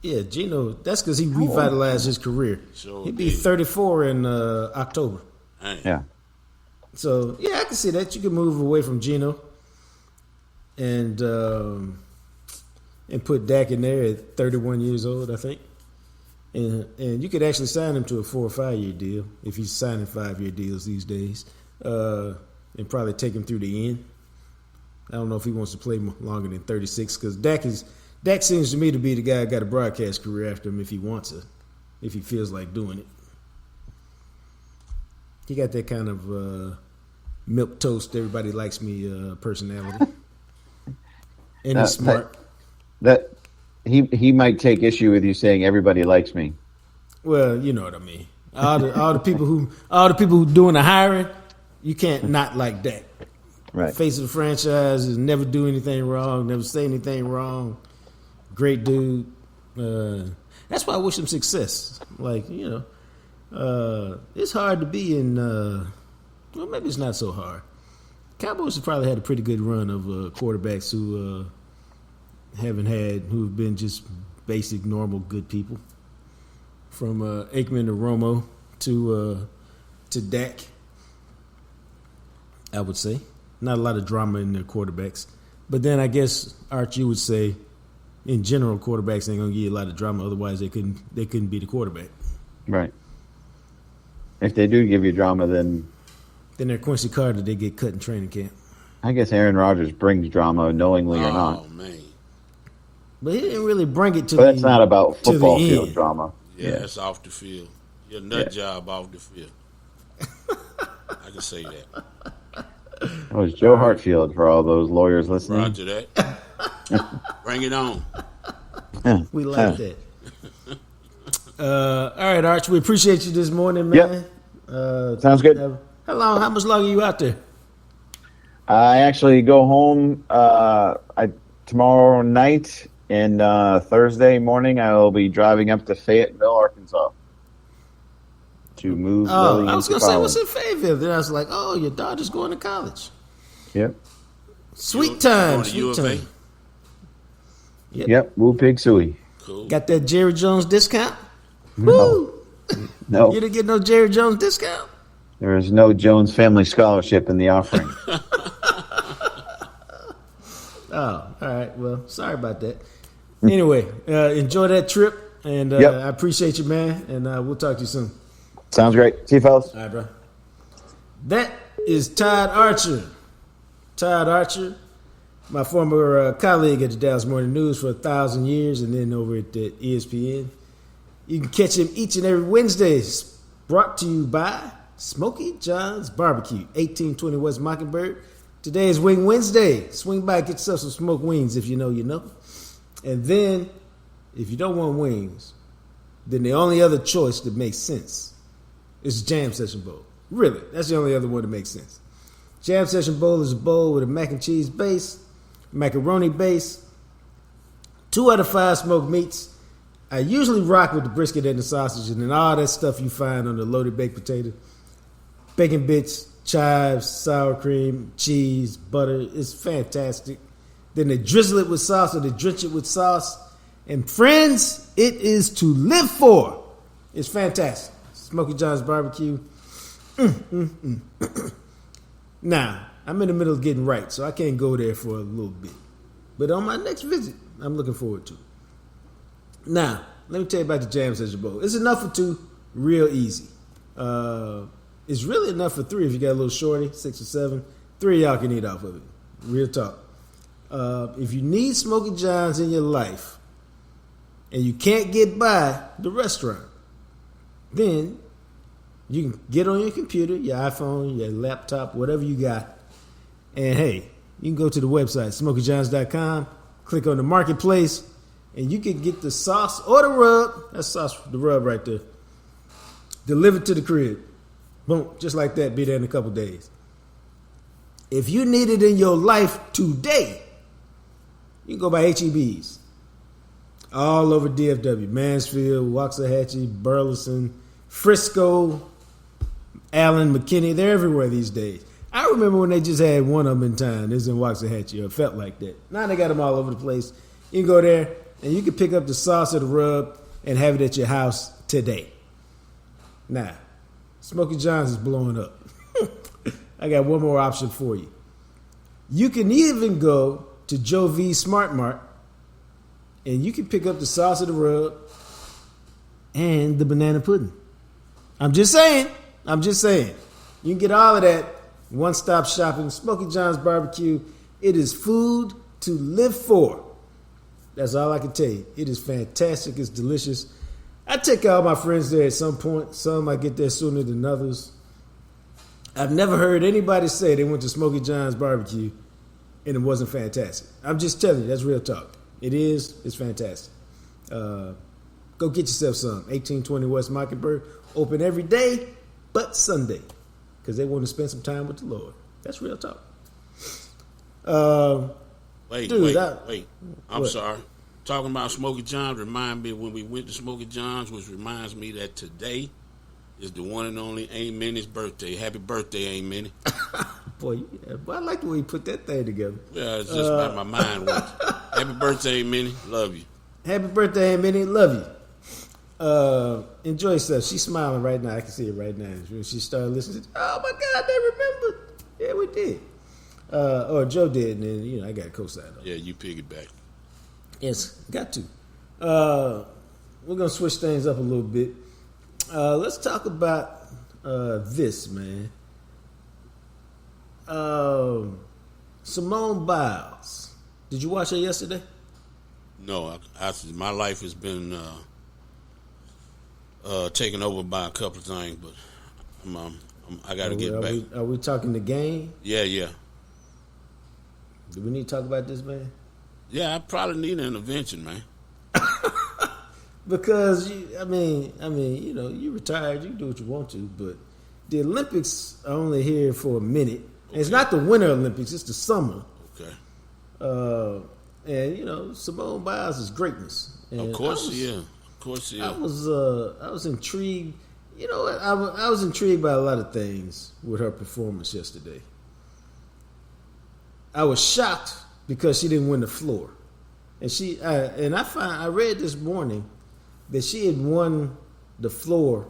Yeah, Geno, that's because he revitalized his career. Sure He'll be did. 34 in October. Dang. Yeah. So, yeah, I can see that. You can move away from Geno and put Dak in there at 31 years old, I think. And you could actually sign him to a 4 or 5 year deal if he's signing 5-year deals these days, and probably take him through the end. I don't know if he wants to play longer than 36 because Dak seems to me to be the guy who got a broadcast career after him if he wants to, if he feels like doing it. He got that kind of milk toast, everybody likes me personality, and he's smart. That he might take issue with you saying everybody likes me. Well, you know what I mean. All the people who doing the hiring, you can't not like Dak. Right. Face of the franchise, never do anything wrong, never say anything wrong. Great dude. That's why I wish him success. Like, you know, it's hard to be in. Well, maybe it's not so hard. Cowboys have probably had a pretty good run of quarterbacks who who've been just basic, normal, good people. From Aikman to Romo to Dak, I would say. Not a lot of drama in their quarterbacks. But then I guess, Arch, you would say, in general, quarterbacks ain't going to give you a lot of drama. Otherwise, they couldn't be the quarterback. Right. If they do give you drama, then they're Quincy Carter. They get cut in training camp. I guess Aaron Rodgers brings drama, knowingly or not. Oh, man. But he didn't really bring it to But that's not about football field drama. Yeah, it's off the field. Your nut job off the field. I can say that. It was Joe Hartfield for all those lawyers listening. Roger that. Bring it on. We like that. All right, Arch, we appreciate you this morning, man. Yep. Sounds good. How much longer are you out there? I actually go home tomorrow night, and Thursday morning I will be driving up to Fayetteville, Arkansas, to move. I was going to say, what's in Fayetteville? Then I was like, oh, your daughter's going to college. Yep. Sweet time. Sweet time. Yep. Woo Pig Suey. Cool. Got that Jerry Jones discount? No. Woo! No. You didn't get no Jerry Jones discount? There is no Jones Family Scholarship in the offering. Oh, all right. Well, sorry about that. Anyway, enjoy that trip, and I appreciate you, man, and we'll talk to you soon. Sounds great. See you, fellas. All right, bro. That is Todd Archer. Todd Archer, my former colleague at the Dallas Morning News for 1,000 years, and then over at the ESPN. You can catch him each and every Wednesday. Brought to you by Smokey John's Barbecue, 1820 West Mockingbird. Today is Wing Wednesday. Swing by, get yourself some smoked wings if you know you know. And then, if you don't want wings, then the only other choice that makes sense is Jam Session Bowl. Really, that's the only other one that makes sense. Jam Session Bowl is a bowl with a mac and cheese base, macaroni base, 2 out of 5 smoked meats. I usually rock with the brisket and the sausage and then all that stuff you find on the loaded baked potato. Bacon bits, chives, sour cream, cheese, butter. It's fantastic. Then they drizzle it with sauce or they drench it with sauce. And friends, it is to live for. It's fantastic. Smokey John's Barbecue. Now, I'm in the middle of getting right, so I can't go there for a little bit. But on my next visit, I'm looking forward to it. Now, let me tell you about the Jam Session Bowl. It's enough for 2, real easy. It's really enough for 3 if you got a little shorty, 6 or 7. 3 of y'all can eat off of it. Real talk. If you need Smokey John's in your life and you can't get by the restaurant, then you can get on your computer, your iPhone, your laptop, whatever you got, and hey, you can go to the website, SmokeyJohns.com, click on the marketplace, and you can get the sauce or the rub. That's sauce, the rub right there. Delivered to the crib. Boom, just like that. Be there in a couple days. If you need it in your life today, You can go by HEBs. All over DFW. Mansfield, Waxahachie, Burleson, Frisco, Allen, McKinney. They're everywhere these days. I remember when they just had one of them in town. This is in Waxahachie, or it felt like that. Now they got them all over the place. You can go there, and you can pick up the sauce or the rub and have it at your house today. Now, Smokey John's is blowing up. I got one more option for you. You can even go to Joe V's Smart Mart, and you can pick up the sauce of the rub and the banana pudding. I'm just saying. You can get all of that one-stop shopping. Smokey John's Barbecue. It is food to live for. That's all I can tell you. It is fantastic. It's delicious. I take all my friends there at some point. Some I get there sooner than others. I've never heard anybody say they went to Smokey John's Barbecue and it wasn't fantastic. I'm just telling you, that's real talk. It is. It's fantastic. Go get yourself some. 1820 West Mockingbird. Open every day but Sunday because they want to spend some time with the Lord. That's real talk. Wait. I'm what? sorry. Talking about Smokey John's remind me when we went to Smokey John's, which reminds me that today is the one and only Aunt Minnie's birthday. Happy birthday, Aunt Minnie. Boy, I like the way you put that thing together. Yeah, it's just about my mind went. Happy birthday, Aunt Minnie. Love you. Happy birthday, Aunt Minnie. Love you. Enjoy yourself. She's smiling right now. I can see it right now. When she started listening, oh my God, they remembered. Yeah, we did. Or Joe did, and then, I got co-sign on. Yeah, you piggyback. Yes, got to. We're going to switch things up a little bit. Let's talk about this, man. Simone Biles. Did you watch her yesterday? No, my life has been taken over by a couple of things, but I got to get back. Are we talking the game? Yeah. Do we need to talk about this, man? Yeah, I probably need an intervention, man. Because you retired, you can do what you want to, but the Olympics are only here for a minute. Okay. It's not the Winter Olympics; it's the summer. Okay. And Simone Biles is greatness. And of course, yeah. I was intrigued. You know what? I was intrigued by a lot of things with her performance yesterday. I was shocked because she didn't win the floor, and I read this morning that she had won the floor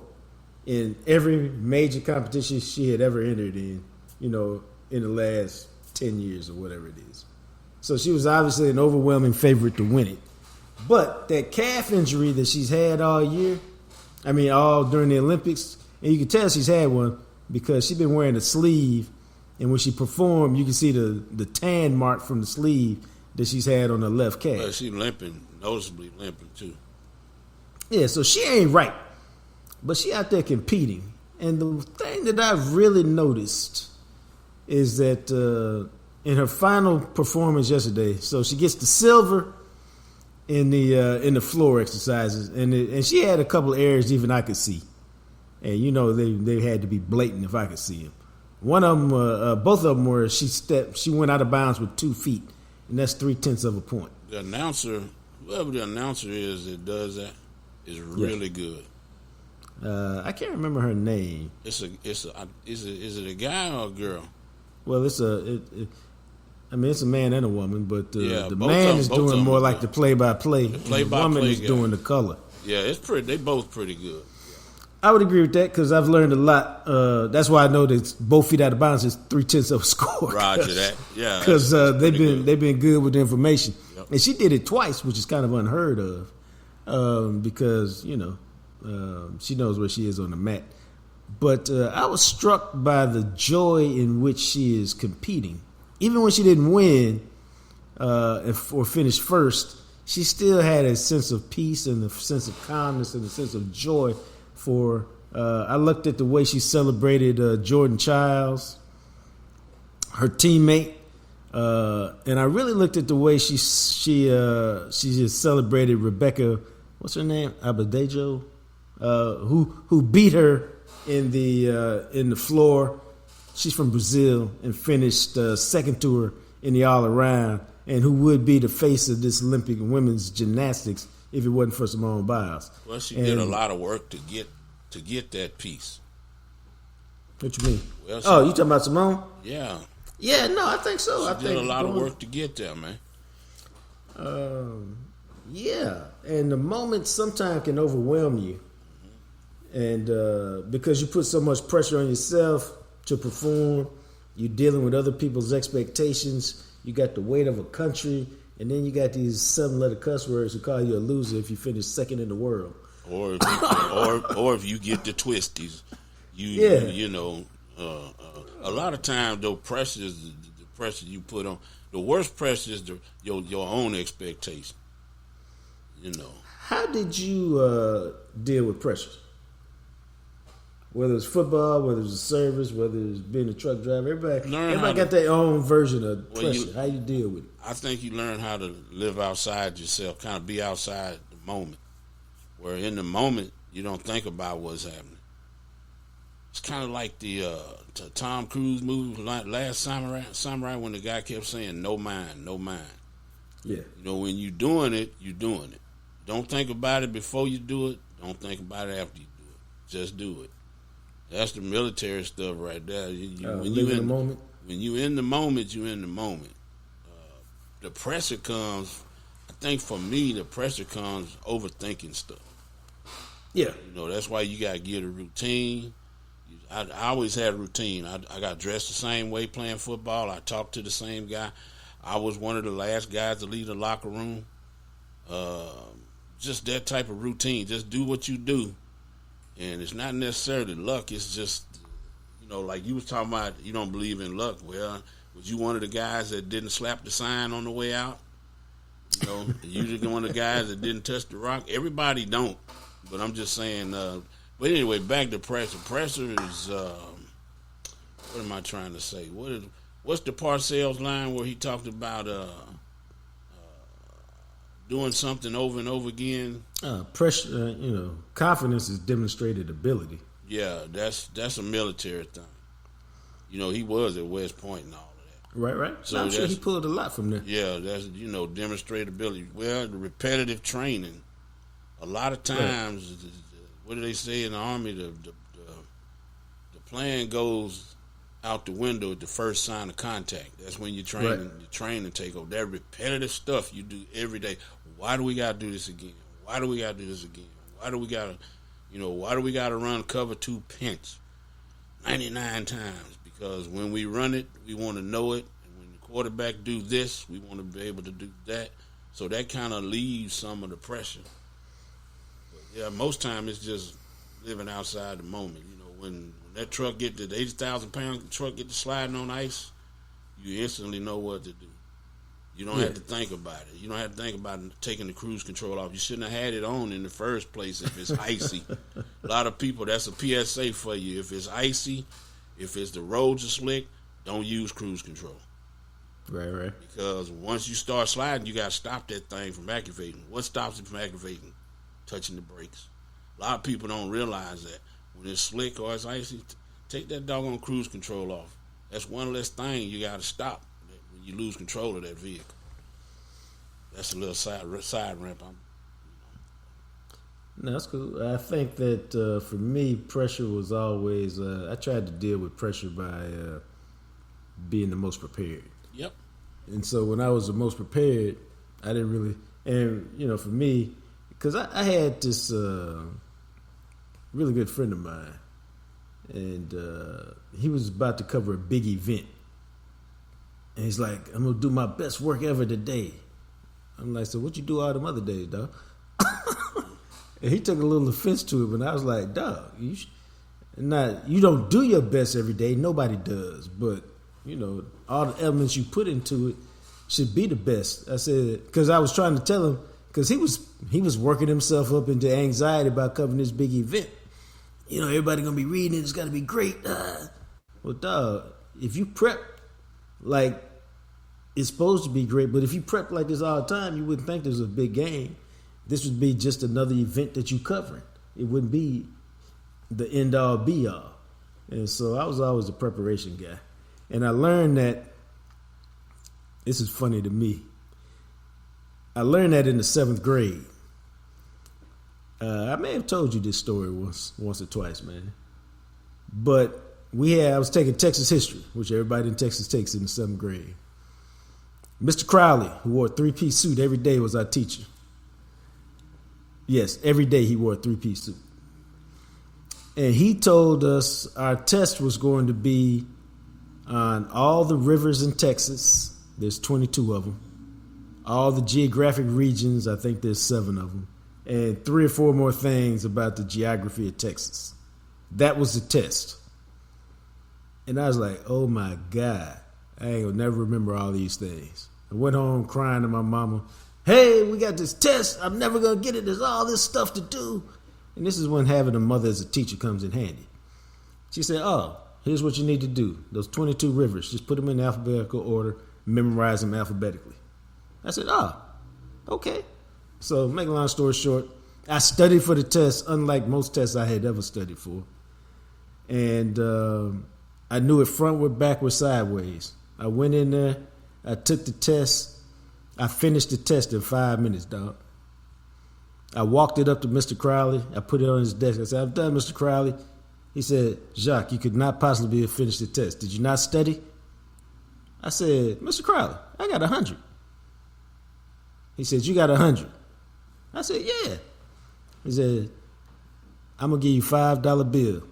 in every major competition she had ever entered in, in the last 10 years or whatever it is. So she was obviously an overwhelming favorite to win it. But that calf injury that she's had all year, all during the Olympics, and you can tell she's had one because she's been wearing a sleeve, and when she performed, you can see the tan mark from the sleeve that she's had on her left calf. Well, she's noticeably limping too. Yeah, so she ain't right. But she out there competing. And the thing that I've really noticed is that in her final performance yesterday, so she gets the silver in the floor exercises, and she had a couple of errors even I could see. And they had to be blatant if I could see them. One of them, both of them were she went out of bounds with 2 feet, and that's 0.3 of a point. The announcer, whoever the announcer is that does that, is really good. I can't remember her name. Is it a guy or a girl? Well, it's a man and a woman, but the man is doing more like the play-by-play. The woman is doing the color. Yeah, it's pretty. They both pretty good. I would agree with that because I've learned a lot. That's why I know that both feet out of bounds is 0.3 of a score. Roger that. Yeah, because they've been good with the information, and she did it twice, which is kind of unheard of, because she knows where she is on the mat. But I was struck by the joy in which she is competing, even when she didn't win or finish first. She still had a sense of peace and a sense of calmness and a sense of joy. I looked at the way she celebrated Jordan Childs, her teammate, and I really looked at the way she just celebrated Rebecca. What's her name? Abadejo, who beat her in the floor. She's from Brazil and finished second to her in the all around. and who would be the face of this Olympic women's gymnastics if it wasn't for Simone Biles. Well, she did a lot of work to get that piece. What you mean? Well, you talking about Simone? Yeah. Yeah, no, I think so. She did a lot of work to get there, man. Yeah, and the moment sometimes can overwhelm you, and because you put so much pressure on yourself to perform, you're dealing with other people's expectations. You got the weight of a country, and then you got these 7-letter cuss words who call you a loser if you finish second in the world. Or if you get the twisties, you know. A lot of times, though, pressure is the pressure you put on. The worst pressure is your own expectation. You know. How did you deal with pressure? Whether it's football, whether it's a service, whether it's being a truck driver, everybody got their own version of pressure. How you deal with it? I think you learn how to live outside yourself, kind of be outside the moment. Where in the moment, you don't think about what's happening. It's kind of like the Tom Cruise movie, Last Samurai, when the guy kept saying, no mind, no mind. Yeah. You know, when you're doing it, you're doing it. Don't think about it before you do it. Don't think about it after you do it. Just do it. That's the military stuff right there. When you're in the moment. When you're in the moment, you're in the moment. The pressure comes, I think for me, the pressure comes overthinking stuff. Yeah. You know, that's why you got to get a routine. I always had a routine. I got dressed the same way playing football. I talked to the same guy. I was one of the last guys to leave the locker room. Just that type of routine. Just do what you do. And it's not necessarily luck. It's just, you know, like you was talking about, you don't believe in luck. Well, was you one of the guys that didn't slap the sign on the way out? You know, you one of the guys that didn't touch the rock? Everybody don't. But I'm just saying, but anyway, back to pressure. Pressure is, what am I trying to say? What's the Parcells line where he talked about doing something over and over again? Pressure, confidence is demonstrated ability. Yeah, that's a military thing. You know, he was at West Point and all of that. Right. So I'm sure he pulled a lot from there. Yeah, that's, demonstrated ability. Well, the repetitive training. A lot of times, right. What do they say in the Army? The plan goes out the window at the first sign of contact. That's when you're training to take over. That repetitive stuff you do every day. Why do we got to do this again? Why do we got to do this again? Why do we got to run cover 2 pinch 99 times? Because when we run it, we want to know it. And when the quarterback do this, we want to be able to do that. So that kind of leaves some of the pressure. But yeah, most time it's just living outside the moment. You know, when that truck the 80,000-pound truck get to sliding on ice, you instantly know what to do. You don't have to think about it. You don't have to think about taking the cruise control off. You shouldn't have had it on in the first place if it's icy. A lot of people, that's a PSA for you. If it's icy, if it's the roads are slick, don't use cruise control. Right. Because once you start sliding, you got to stop that thing from activating. What stops it from activating? Touching the brakes. A lot of people don't realize that. When it's slick or it's icy, take that doggone cruise control off. That's one less thing you got to stop when you lose control of that vehicle. That's a little side ramp. No, that's cool. I think that for me, pressure was always. I tried to deal with pressure by being the most prepared. Yep. And so when I was the most prepared, I didn't really. And for me, because I had this really good friend of mine, and he was about to cover a big event. And he's like, I'm going to do my best work ever today. I'm like, so what you do all them other days, dog? And he took a little offense to it, but I was like, dog, you don't do your best every day. Nobody does. But, all the elements you put into it should be the best. I said, because I was trying to tell him, because he was working himself up into anxiety about covering this big event. Everybody going to be reading it. It's got to be great. Well, dog, if you prep like it's supposed to be great, but if you prep like this all the time, you wouldn't think there's a big game. This would be just another event that you covering. It wouldn't be the end all be all. And so I was always the preparation guy. And I learned that, this is funny to me, I learned that in the 7th grade. I may have told you this story once or twice, man. But I was taking Texas history, which everybody in Texas takes in the 7th grade. Mr. Crowley, who wore a 3-piece suit every day, was our teacher. Yes, every day he wore a 3-piece suit. And he told us our test was going to be on all the rivers in Texas. There's 22 of them. All the geographic regions, I think there's 7 of them. And 3 or 4 more things about the geography of Texas. That was the test. And I was like, oh my God, I ain't gonna never remember all these things. I went home crying to my mama, hey, we got this test, I'm never gonna get it, there's all this stuff to do. And this is when having a mother as a teacher comes in handy. She said, oh, here's what you need to do. Those 22 rivers, just put them in alphabetical order, memorize them alphabetically. I said, oh, okay. So make a long story short, I studied for the test, unlike most tests I had ever studied for. And I knew it frontward, backward, sideways. I went in there, I took the test, I finished the test in 5 minutes, dog. I walked it up to Mr. Crowley. I put it on his desk. I said, I'm done, Mr. Crowley. He said, Jacques, you could not possibly have finished the test. Did you not study? I said, Mr. Crowley, I got 100. He said, you got 100. I said, yeah. He said, I'm going to give you $5 bill.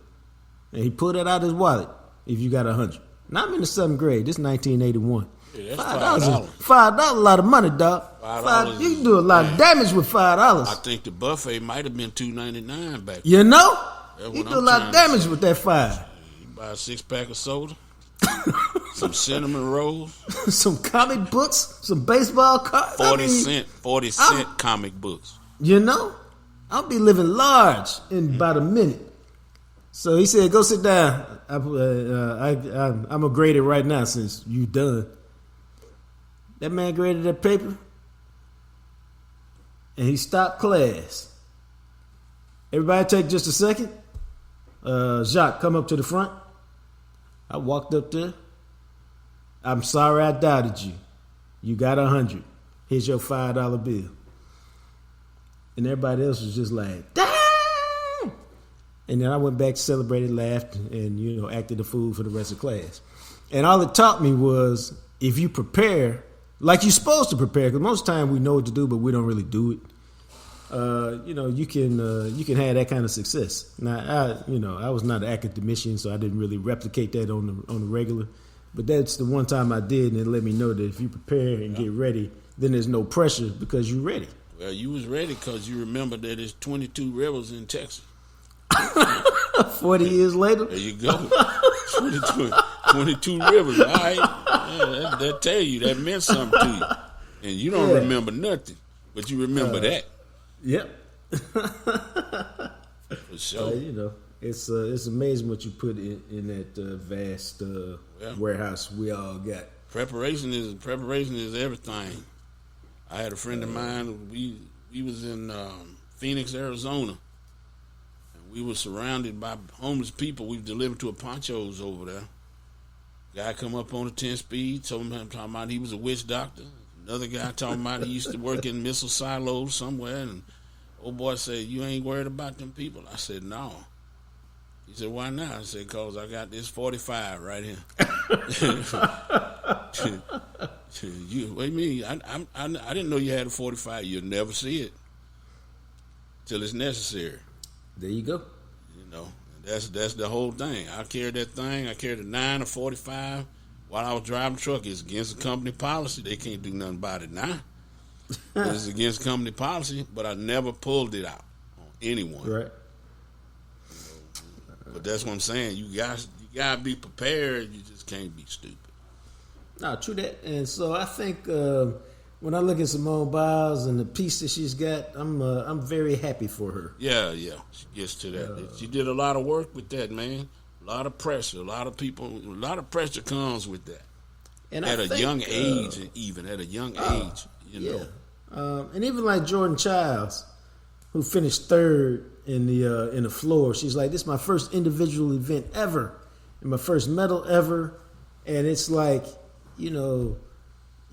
And he pulled it out of his wallet if you got 100. Now I'm in the 7th grade. This is 1981. Yeah, that's $5. $5, a lot of money, dog. $5. You can do a lot of damage with $5. I think the buffet might have been $2.99 back then. You know? That's You what do a I'm lot trying of to damage say. with that 5. You buy a 6-pack of soda, some cinnamon rolls, Some comic books, some baseball cards. 40 cent comic books. You know? I'll be living large in about a minute. So he said, go sit down. I'm going to grade it right now since you done. That man graded that paper. And he stopped class. Everybody take just a second. Jacques, come up to the front. I walked up there. I'm sorry I doubted you. You got 100. Here's your $5 bill. And everybody else was just like, damn! And then I went back, celebrated, laughed, and, acted a fool for the rest of class. And all it taught me was, if you prepare, like you're supposed to prepare, because most time we know what to do, but we don't really do it. You can have that kind of success. Now, I was not an academician, so I didn't really replicate that on the regular. But that's the one time I did, and it let me know that if you prepare and get ready, then there's no pressure because you're ready. Well, you was ready because you remember that there's 22 rivers in Texas. 40 years later? There you go. 22 rivers, all right? Yeah, that tell you, that meant something to you. And you don't remember nothing, but you remember that. Yep. For sure. It's amazing what you put in that vast warehouse we all got. Preparation is everything. I had a friend of mine. We was in Phoenix, Arizona, and we were surrounded by homeless people. We delivered to a Ponchos over there. Guy come up on a 10-speed, told him talking about he was a witch doctor. Another guy talking about he used to work in missile silos somewhere, and old boy said, "You ain't worried about them people?" I said, "No." He said, "Why not?" I said, "Cause I got this 45 right here." What do you mean? I didn't know you had a 45. You'll never see it till it's necessary. There you go. That's the whole thing. I carried that thing. I carried a 9 or 45 while I was driving the truck. It's against the company policy. They can't do nothing about it now. But it's against company policy. But I never pulled it out on anyone. Right. But that's what I'm saying. You gotta be prepared. You just can't be stupid. No, true that. And so I think when I look at Simone Biles and the piece that she's got, I'm very happy for her. Yeah. She gets to that. She did a lot of work with that, man. A lot of pressure. A lot of pressure comes with that. And at a young age, Yeah. And even like Jordan Childs, who finished third in the floor, she's like, "This is my first individual event ever, and my first medal ever," and it's like, you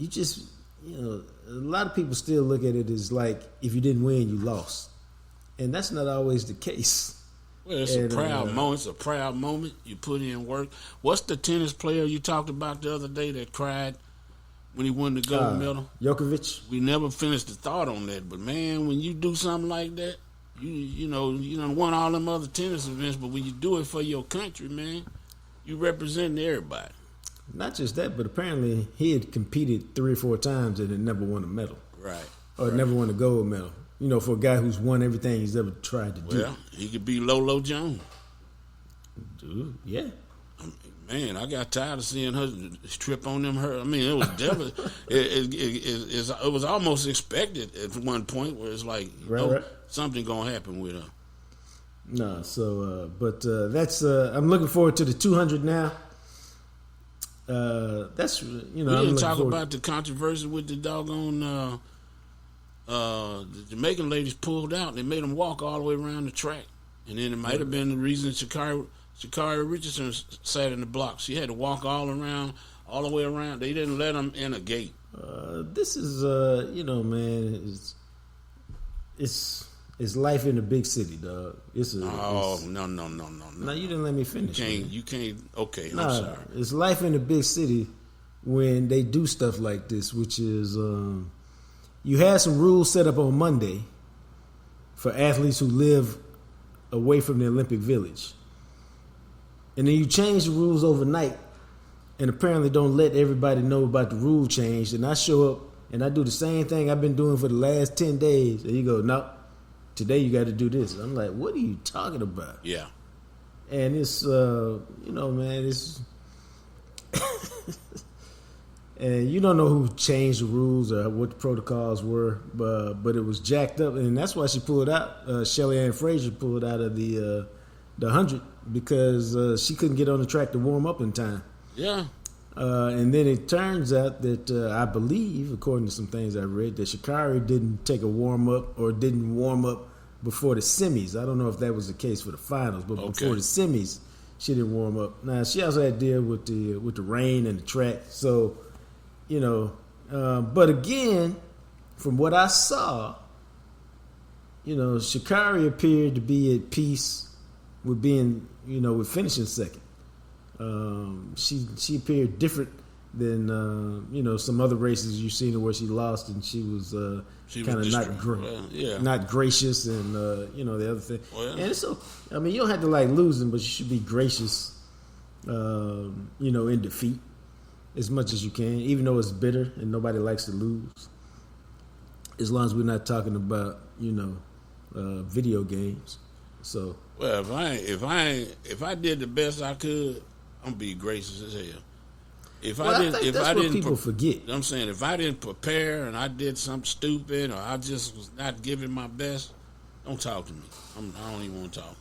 just, lot of people still look at it as like if you didn't win, you lost, and that's not always the case. Well, it's a proud moment. It's a proud moment. You put in work. What's the tennis player you talked about the other day that cried when he won the gold medal? Djokovic. We never finished the thought on that, but man, when you do something like that, you done won all them other tennis events, but when you do it for your country, man, you representing everybody. Not just that, but apparently he had competed 3 or 4 times and had never won a medal. Right. Or never won a gold medal. You know, for a guy who's won everything he's ever tried to do. Well, he could be Lolo Jones. Dude, yeah. Man, I got tired of seeing her trip on them. I mean, it was definitely. It was almost expected at one point where it's like, something gonna happen with her. No, so that's. I'm looking forward to the 200 now. That's We didn't talk about the controversy with the doggone. The Jamaican ladies pulled out. They made them walk all the way around the track, and then it might have been the reason Sha'Carri Richardson sat in the block. She had to walk all the way around. They didn't let them in a gate. This is, man, it's life in a big city, dog. No. No, you didn't let me finish. You can't. Okay, I'm sorry. It's life in a big city when they do stuff like this, which is. You had some rules set up on Monday for athletes who live away from the Olympic Village. And then you change the rules overnight and apparently don't let everybody know about the rule change. And I show up and I do the same thing I've been doing for the last 10 days. And you go, no, today you got to do this. I'm like, what are you talking about? Yeah. And it's, man, it's... And you don't know who changed the rules or what the protocols were, but it was jacked up, and that's why she pulled out. Shelly Ann Frazier pulled out of the 100 because she couldn't get on the track to warm up in time. Yeah. And then it turns out that I believe, according to some things I read, that Sha'Carri didn't take a warm up or didn't warm up before the semis. I don't know if that was the case for the finals, but before the semis, she didn't warm up. Now she also had to deal with the rain and the track, so. But again, from what I saw, Sha'Carri appeared to be at peace with being, with finishing second. She appeared different than, some other races you've seen her where she lost and she was kind of not gracious and, the other thing. Well, and it's okay. I mean, you don't have to like losing, but you should be gracious, in defeat. As much as you can, even though it's bitter and nobody likes to lose. As long as we're not talking about, video games. So well, if I did the best I could, I'm gonna be gracious as hell. People forget. I'm saying if I didn't prepare and I did something stupid or I just was not giving my best, don't talk to me. I don't even want to talk.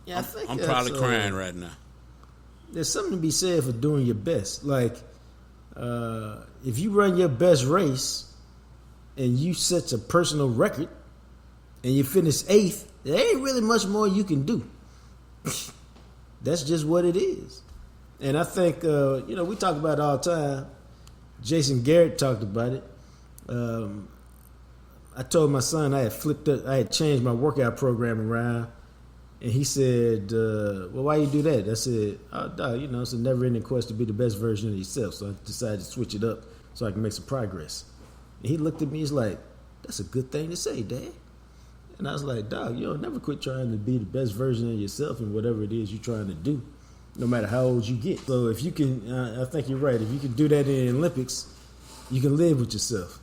Yeah, I'm probably crying right now. There's something to be said for doing your best. Like, if you run your best race and you set a personal record and you finish 8th, there ain't really much more you can do. That's just what it is. And I think, we talk about it all the time. Jason Garrett talked about it. I told my son I had changed my workout program around. And he said, well, why you do that? I said, oh, dog, it's a never-ending quest to be the best version of yourself. So I decided to switch it up so I can make some progress. And he looked at me, he's like, that's a good thing to say, Dad. And I was like, dog, you don't never quit trying to be the best version of yourself in whatever it is you're trying to do, no matter how old you get. So if you can, I think you're right. If you can do that in the Olympics, you can live with yourself.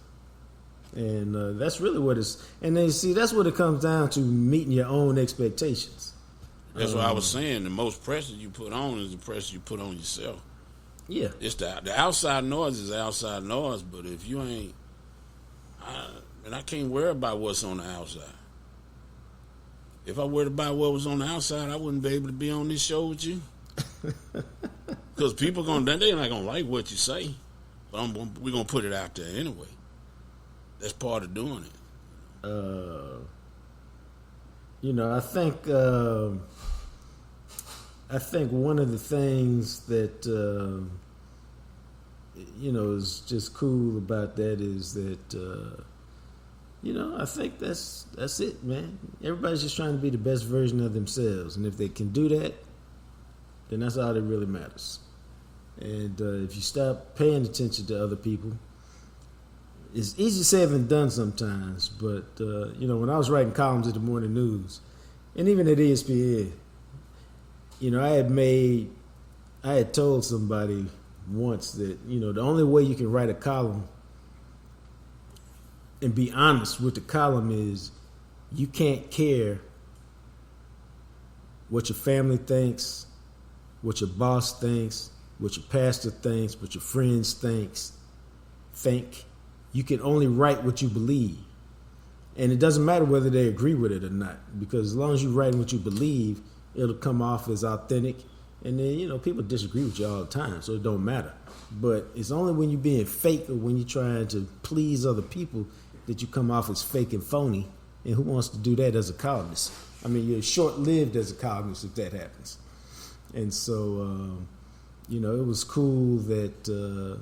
And that's really what it's. And then see, that's what it comes down to: meeting your own expectations. That's what I was saying. The most pressure you put on is the pressure you put on yourself. Yeah, it's the outside noise is outside noise, but if you ain't, I can't worry about what's on the outside. If I worried about what was on the outside, I wouldn't be able to be on this show with you. Because people they're not gonna like what you say, but we're gonna put it out there anyway. That's part of doing it. I think one of the things that is just cool about that is that I think that's it, man. Everybody's just trying to be the best version of themselves, and if they can do that, then that's all that really matters. And if you stop paying attention to other people, it's easy said than done sometimes. But when I was writing columns at the morning news, and even at ESPN, I had told somebody once that the only way you can write a column and be honest with the column is you can't care what your family thinks, what your boss thinks, what your pastor thinks, what your friends think. You can only write what you believe. And it doesn't matter whether they agree with it or not, because as long as you write what you believe, it'll come off as authentic. And then, people disagree with you all the time, so it don't matter. But it's only when you're being fake or when you're trying to please other people that you come off as fake and phony. And who wants to do that as a columnist? I mean, you're short-lived as a columnist if that happens. And so, it was cool that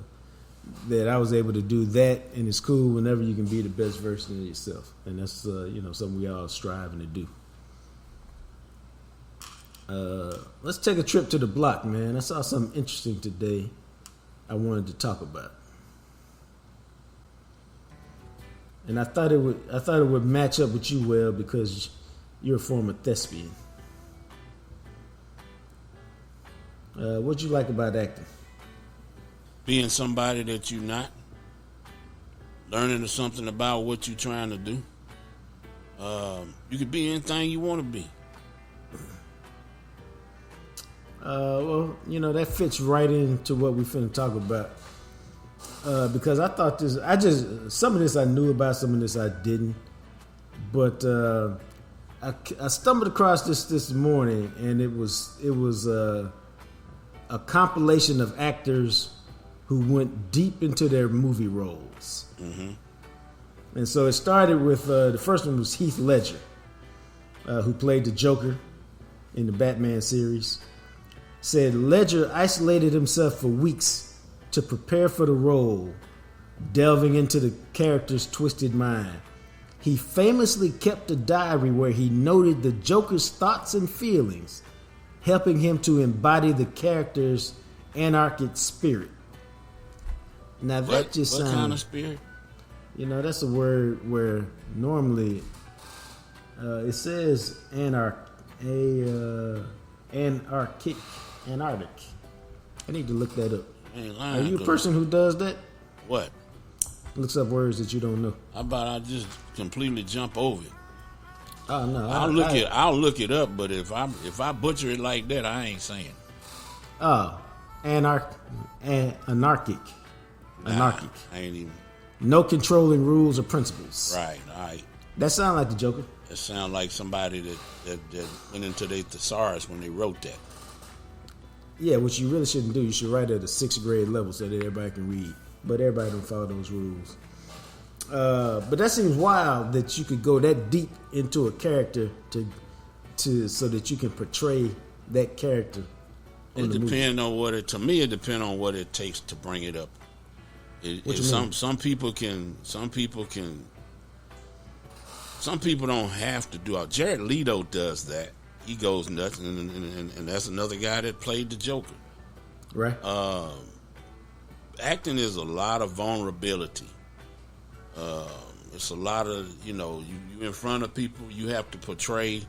I was able to do that, and it's cool whenever you can be the best version of yourself. And that's, something we all striving to do. Let's take a trip to the block, man. I saw something interesting today I wanted to talk about. And I thought it would match up with you well because you're a former thespian. What'd you like about acting? Being somebody that you're not, learning something about what you're trying to do. You could be anything you want to be. That fits right into what we finna talk about. Because I thought some of this I knew about, some of this I didn't. But I stumbled across this morning, and it was a compilation of actors who went deep into their movie roles. Mm-hmm. And so it started with the first one was Heath Ledger, who played the Joker in the Batman series. Said Ledger isolated himself for weeks to prepare for the role, delving into the character's twisted mind. He famously kept a diary where he noted the Joker's thoughts and feelings, helping him to embody the character's anarchic spirit. Now that just sounds... What kind of spirit? That's a word where normally it says anarchic. I need to look that up. Are you a person who does that? What? Looks up words that you don't know. How about I just completely jump over it? Oh no, I'll look it up, but if I butcher it like that, I ain't saying. Oh, anarchic. Nah, I ain't even. No controlling rules or principles. Right. All right. That sound like the Joker. It sound like somebody that went into their thesaurus when they wrote that. Yeah, which you really shouldn't do. You should write at a 6th grade level so that everybody can read. But everybody don't follow those rules. But that seems wild that you could go that deep into a character to so that you can portray that character. It depends on what it. To me, it depends on what it takes to bring it up. Some people don't have to do it. Jared Leto does that. He goes nuts, and that's another guy that played the Joker. Right. Acting is a lot of vulnerability. It's a lot of, you in front of people, you have to portray. You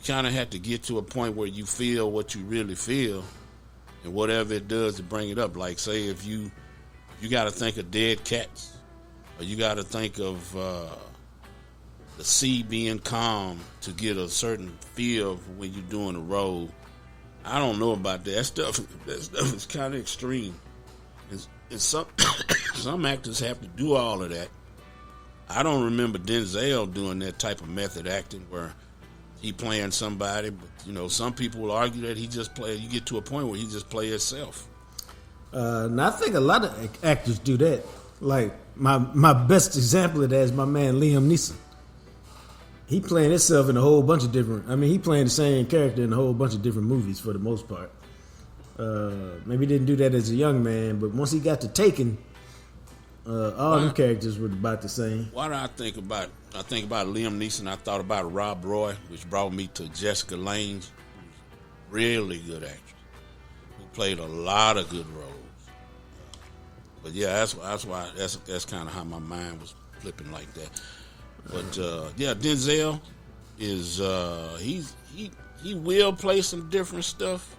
kind of have to get to a point where you feel what you really feel, and whatever it does to bring it up. Like, say, if you got to think of dead cats, or you got to think of the sea being calm to get a certain feel when you're doing a role. I don't know about that. That stuff is kind of extreme. And some actors have to do all of that. I don't remember Denzel doing that type of method acting where he playing somebody, but some people will argue that he just play. You get to a point where he just play himself. Now I think a lot of actors do that. Like my best example of that is my man Liam Neeson. He playing himself in a whole bunch of different. I mean, he playing the same character in a whole bunch of different movies for the most part. Maybe he didn't do that as a young man, but once he got to Taken, all them characters were about the same. Why do I think about Liam Neeson? I thought about Rob Roy, which brought me to Jessica Lange, who's a really good actress, who played a lot of good roles. But yeah, that's why that's kind of how my mind was flipping like that. But yeah, Denzel is he will play some different stuff,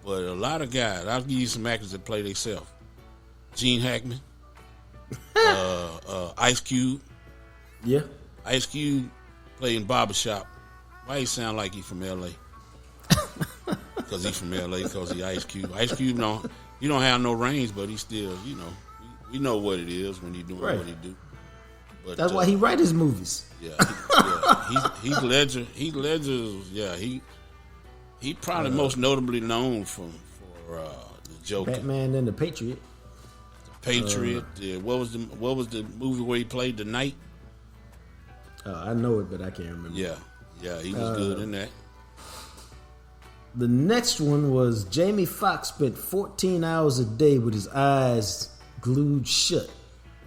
but a lot of guys. I'll give you some actors that play themselves. Gene Hackman, Ice Cube. Yeah, Ice Cube played in Barbershop. Why he sound like he from L.A.? Because he's from L.A. Because he Ice Cube. Ice Cube don't have no range, but he still, we know what it is when he doing what he do. But that's why he write his movies. Yeah, he's Ledger. He's Ledger's. Yeah, he probably most notably known for the Joker, Batman and the Patriot. Patriot. What was the movie where he played the Knight? I know it, but I can't remember. Yeah, he was good in that. The next one was Jamie Foxx spent 14 hours a day with his eyes glued shut.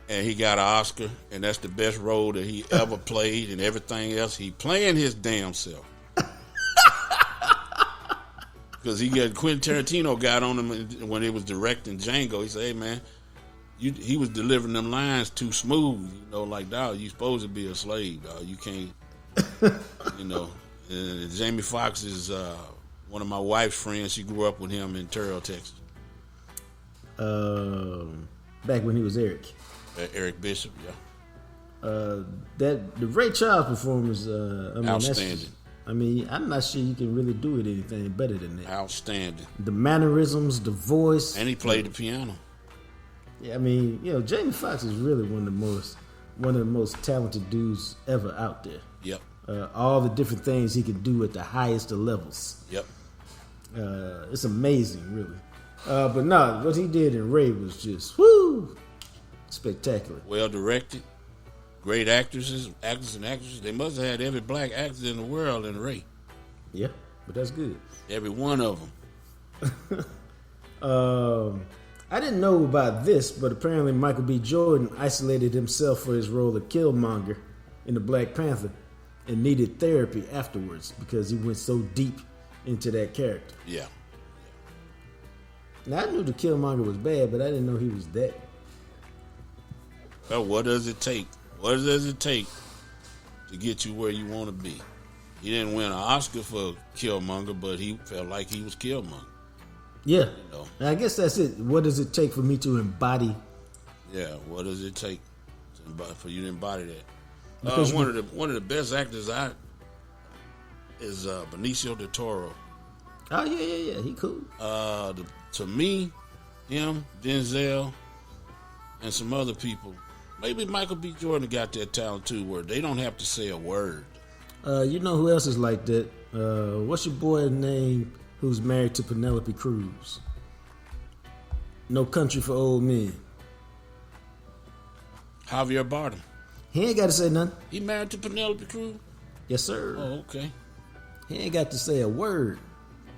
And he got an Oscar, and that's the best role that he ever played, and everything else he playing his damn self. Because Quentin Tarantino got on him when he was directing Django. He said, "Hey man, he was delivering them lines too smooth. Like dog, you supposed to be a slave, dog. You can't, And Jamie Foxx is one of my wife's friends. She grew up with him in Terrell, Texas. Back when he was Eric. Eric Bishop, yeah. The Ray Charles performance, outstanding. I'm not sure you can really do it anything better than that. Outstanding. The mannerisms, the voice, and he played the piano. Yeah, Jamie Foxx is really one of the most talented dudes ever out there. Yep. All the different things he can do at the highest of levels. Yep. It's amazing, really. But no, what he did in Ray was just spectacular. Well directed, great actors and actresses. They must have had every black actor in the world in Ray. Yeah, but that's good. Every one of them. I didn't know about this, but apparently Michael B. Jordan isolated himself for his role of Killmonger in the Black Panther and needed therapy afterwards because he went so deep into that character. Yeah. Now I knew the Killmonger was bad, but I didn't know he was that. Well, what does it take? What does it take to get you where you want to be? He didn't win an Oscar for Killmonger, but he felt like he was Killmonger. Yeah. I guess that's it. What does it take for me to embody? Yeah, what does it take for you to embody that? One of the best actors is Benicio del Toro. Oh yeah, he cool. To me, him, Denzel, and some other people. Maybe Michael B. Jordan got that talent too, where they don't have to say a word. You know who else is like that? What's your boy's name who's married to Penelope Cruz? No Country for Old Men. Javier Bardem. He ain't got to say nothing. He married to Penelope Cruz? Yes, sir. Oh, okay. He ain't got to say a word.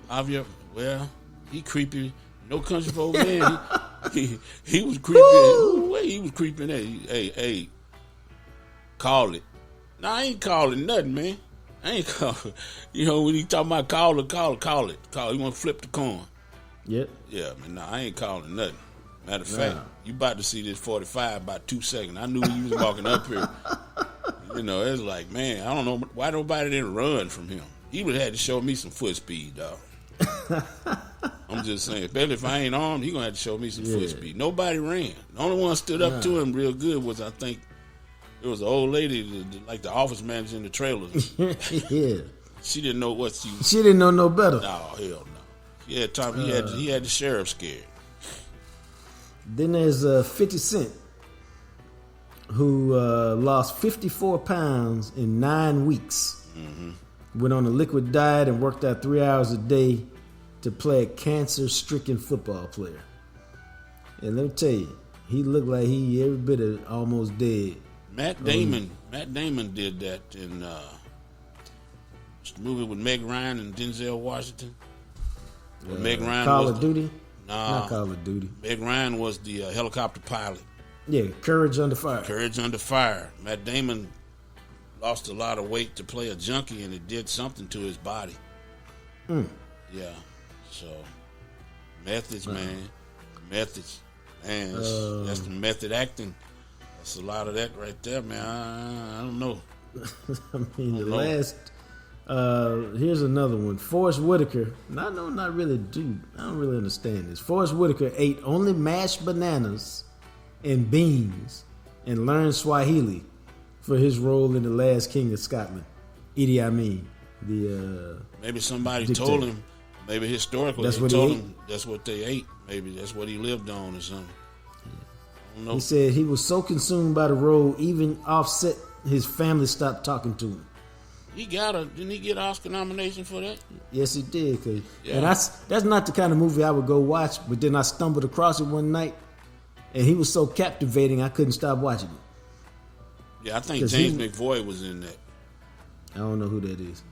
Javier, well, he creepy. No Country for Old Men. He was creepy. He was creeping at. Hey, call it. No, I ain't calling nothing, man. I ain't calling. When he talking about call it. You want to flip the coin? Yep. Yeah, man. No, I ain't calling nothing. Matter of fact, you about to see this 45 about 2 seconds. I knew when you was walking up here. It's like, man, I don't know why nobody didn't run from him. He would have had to show me some foot speed, dog. I'm just saying, especially if I ain't armed, he gonna have to show me some foot speed. Nobody ran. The only one stood up to him real good was, I think, it was an old lady, like the office manager in the trailers. Yeah. She didn't know what she. She didn't know no better. No, hell no. He had time. He had the sheriff scared. Then there's 50 Cent, who lost 54 pounds in 9 weeks. Mm-hmm. Went on a liquid diet and worked out 3 hours a day to play a cancer-stricken football player. And let me tell you, he looked like he every bit of almost dead. Matt Damon did that in the movie with Meg Ryan and Denzel Washington. Meg Ryan Call was of Duty. Nah, Not Call of Duty. Meg Ryan was the helicopter pilot. Yeah, Courage Under Fire. Courage Under Fire. Matt Damon lost a lot of weight to play a junkie, and it did something to his body. Yeah. So, methods, man. Methods. Man, that's the method acting. That's a lot of that right there, man. I don't know. I mean, here's another one. Forrest Whitaker. I don't really understand this. Forrest Whitaker ate only mashed bananas and beans and learned Swahili for his role in The Last King of Scotland. Idi Amin. Maybe somebody dictator. told him, maybe historically That's they what he told ate? him that's what they ate. Maybe that's what he lived on or something. I don't know. He said he was so consumed by the role, even Offset, his family stopped talking to him. Didn't he get an Oscar nomination for that? Yes, he did. Yeah. And that's not the kind of movie I would go watch, but then I stumbled across it one night, and he was so captivating I couldn't stop watching it. Yeah, I think 'Cause James McVoy was in that. I don't know who that is.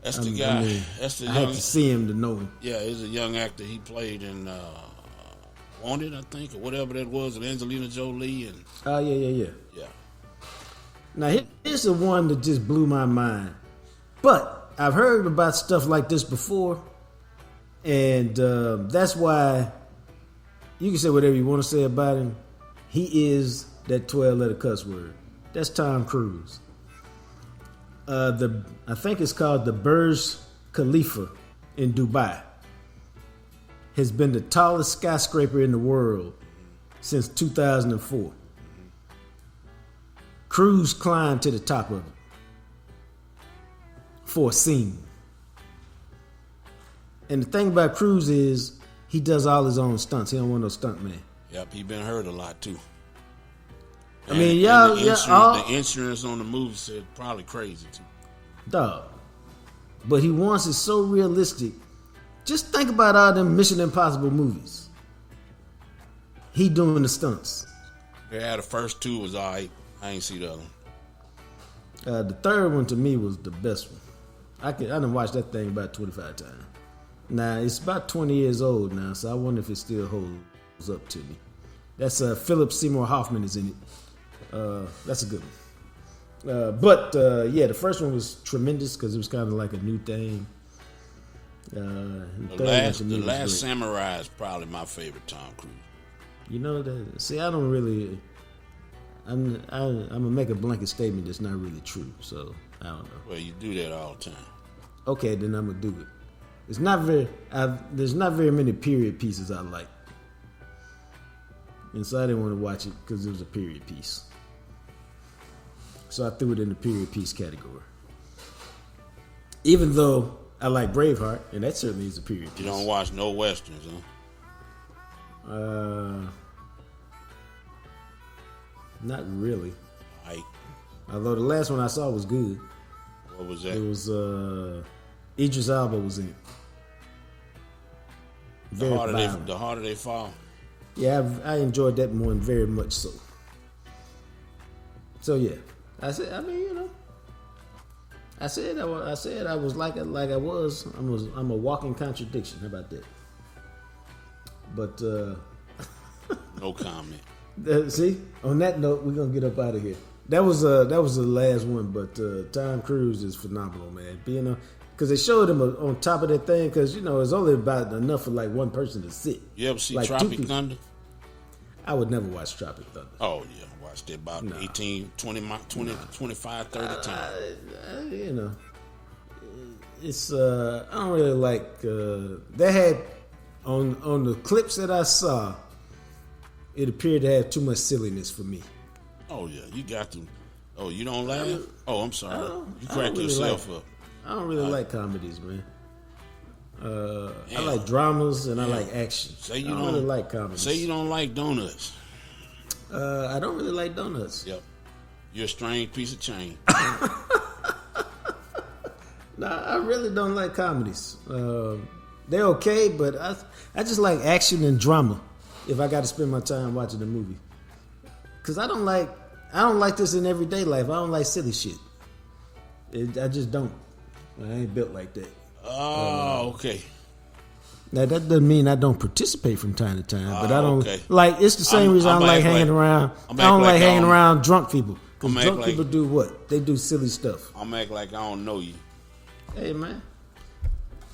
That's the guy. I mean, That's the I young. had to see him to know him. Yeah, he's a young actor. He played in Wanted, I think, or whatever that was, and Angelina Jolie, and Oh, yeah. yeah. Now, here's the one that just blew my mind. But I've heard about stuff like this before, and that's why you can say whatever you want to say about him. He is that 12-letter cuss word. That's Tom Cruise. I think it's called the Burj Khalifa in Dubai. Has been the tallest skyscraper in the world since 2004. Cruise climbed to the top of it for a scene. And the thing about Cruise is he does all his own stunts. He don't want no stunt man. Yep, he been hurt a lot too. I mean, y'all, the insurance on the movie said probably crazy too. Dog. But he wants it so realistic. Just think about all them Mission Impossible movies. He doing the stunts. Yeah, the first two was all right. I ain't see the other one. The third one to me was the best one. I done watched that thing about 25 times. Now, it's about 20 years old now, so I wonder if it still holds up to me. That's Philip Seymour Hoffman is in it. That's a good one. But the first one was tremendous because it was kind of like a new thing. The Last Samurai is probably my favorite Tom Cruise. You know that? See, I don't really. I'm gonna make a blanket statement that's not really true. So I don't know. Well, you do that all the time. Okay, then I'm gonna do it. It's not very. There's not very many period pieces I like, and so I didn't want to watch it because it was a period piece. So I threw it in the period piece category. Even though I like Braveheart, and that certainly is a period piece. You don't watch no westerns, huh? Not really. Right. Although the last one I saw was good. What was that? It was Idris Elba was in it. Very violent. The harder they fall. Yeah, I enjoyed that one very much so. So yeah, I said I was like I was. I'm a walking contradiction. How about that? But no comment. See, on that note, we're gonna get up out of here. That was the last one, but Tom Cruise is phenomenal, man. Because they showed him on top of that thing, because it's only about enough for like one person to sit. You ever see like Tropic Thunder? I would never watch Tropic Thunder. Oh yeah, watched it about 18, 20, 25, 30 times. It's I don't really like. They had on the clips that I saw, it appeared to have too much silliness for me. Oh yeah, you got to. Oh, you don't laugh? Oh, I'm sorry. You crack really yourself up. I don't really like comedies, man. I like dramas and I like action. I don't really like comedies. Say you don't like donuts. I don't really like donuts. Yep. You're a strange piece of change. Nah, I really don't like comedies. They're okay, but I just like action and drama. If I got to spend my time watching a movie, because I don't like this in everyday life. I don't like silly shit. I just don't. I ain't built like that. Oh, okay. Now that doesn't mean I don't participate from time to time, but I don't okay. like. It's the same reason I don't like hanging around. I don't like hanging around drunk people. Because drunk people do what? They do silly stuff. I'm act like I don't know you. Hey man,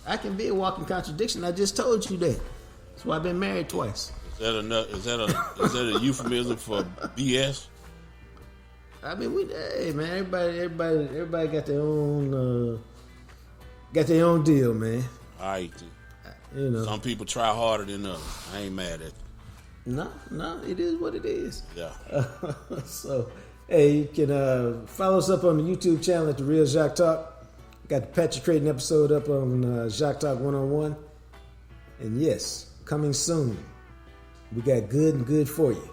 I can be a walking contradiction. I just told you that. That's why I've been married twice. Is that a euphemism for BS? I mean, hey man, everybody got their own deal, man. All right. You know, some people try harder than others. I ain't mad at you. No, it is what it is. Yeah. So, hey, you can follow us up on the YouTube channel at The Real Jacques Talk. Got the Patrick Creighton episode up on Jacques Talk 101. And yes, coming soon, we got good for you.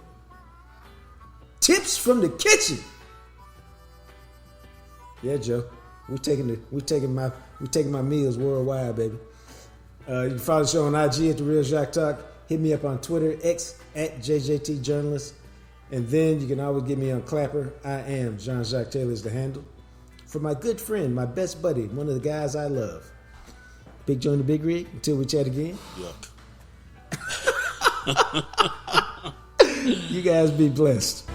Tips from the kitchen. Yeah, Joe. We taking my meals worldwide, baby. You can follow the show on IG at The Real Jacques Talk. Hit me up on Twitter, X at JJT Journalist. And then you can always get me on Clapper. I am John Jacques Taylor is the handle. For my good friend, my best buddy, one of the guys I love. Big Joe in the Big Rig. Until we chat again. Yuck. You guys be blessed.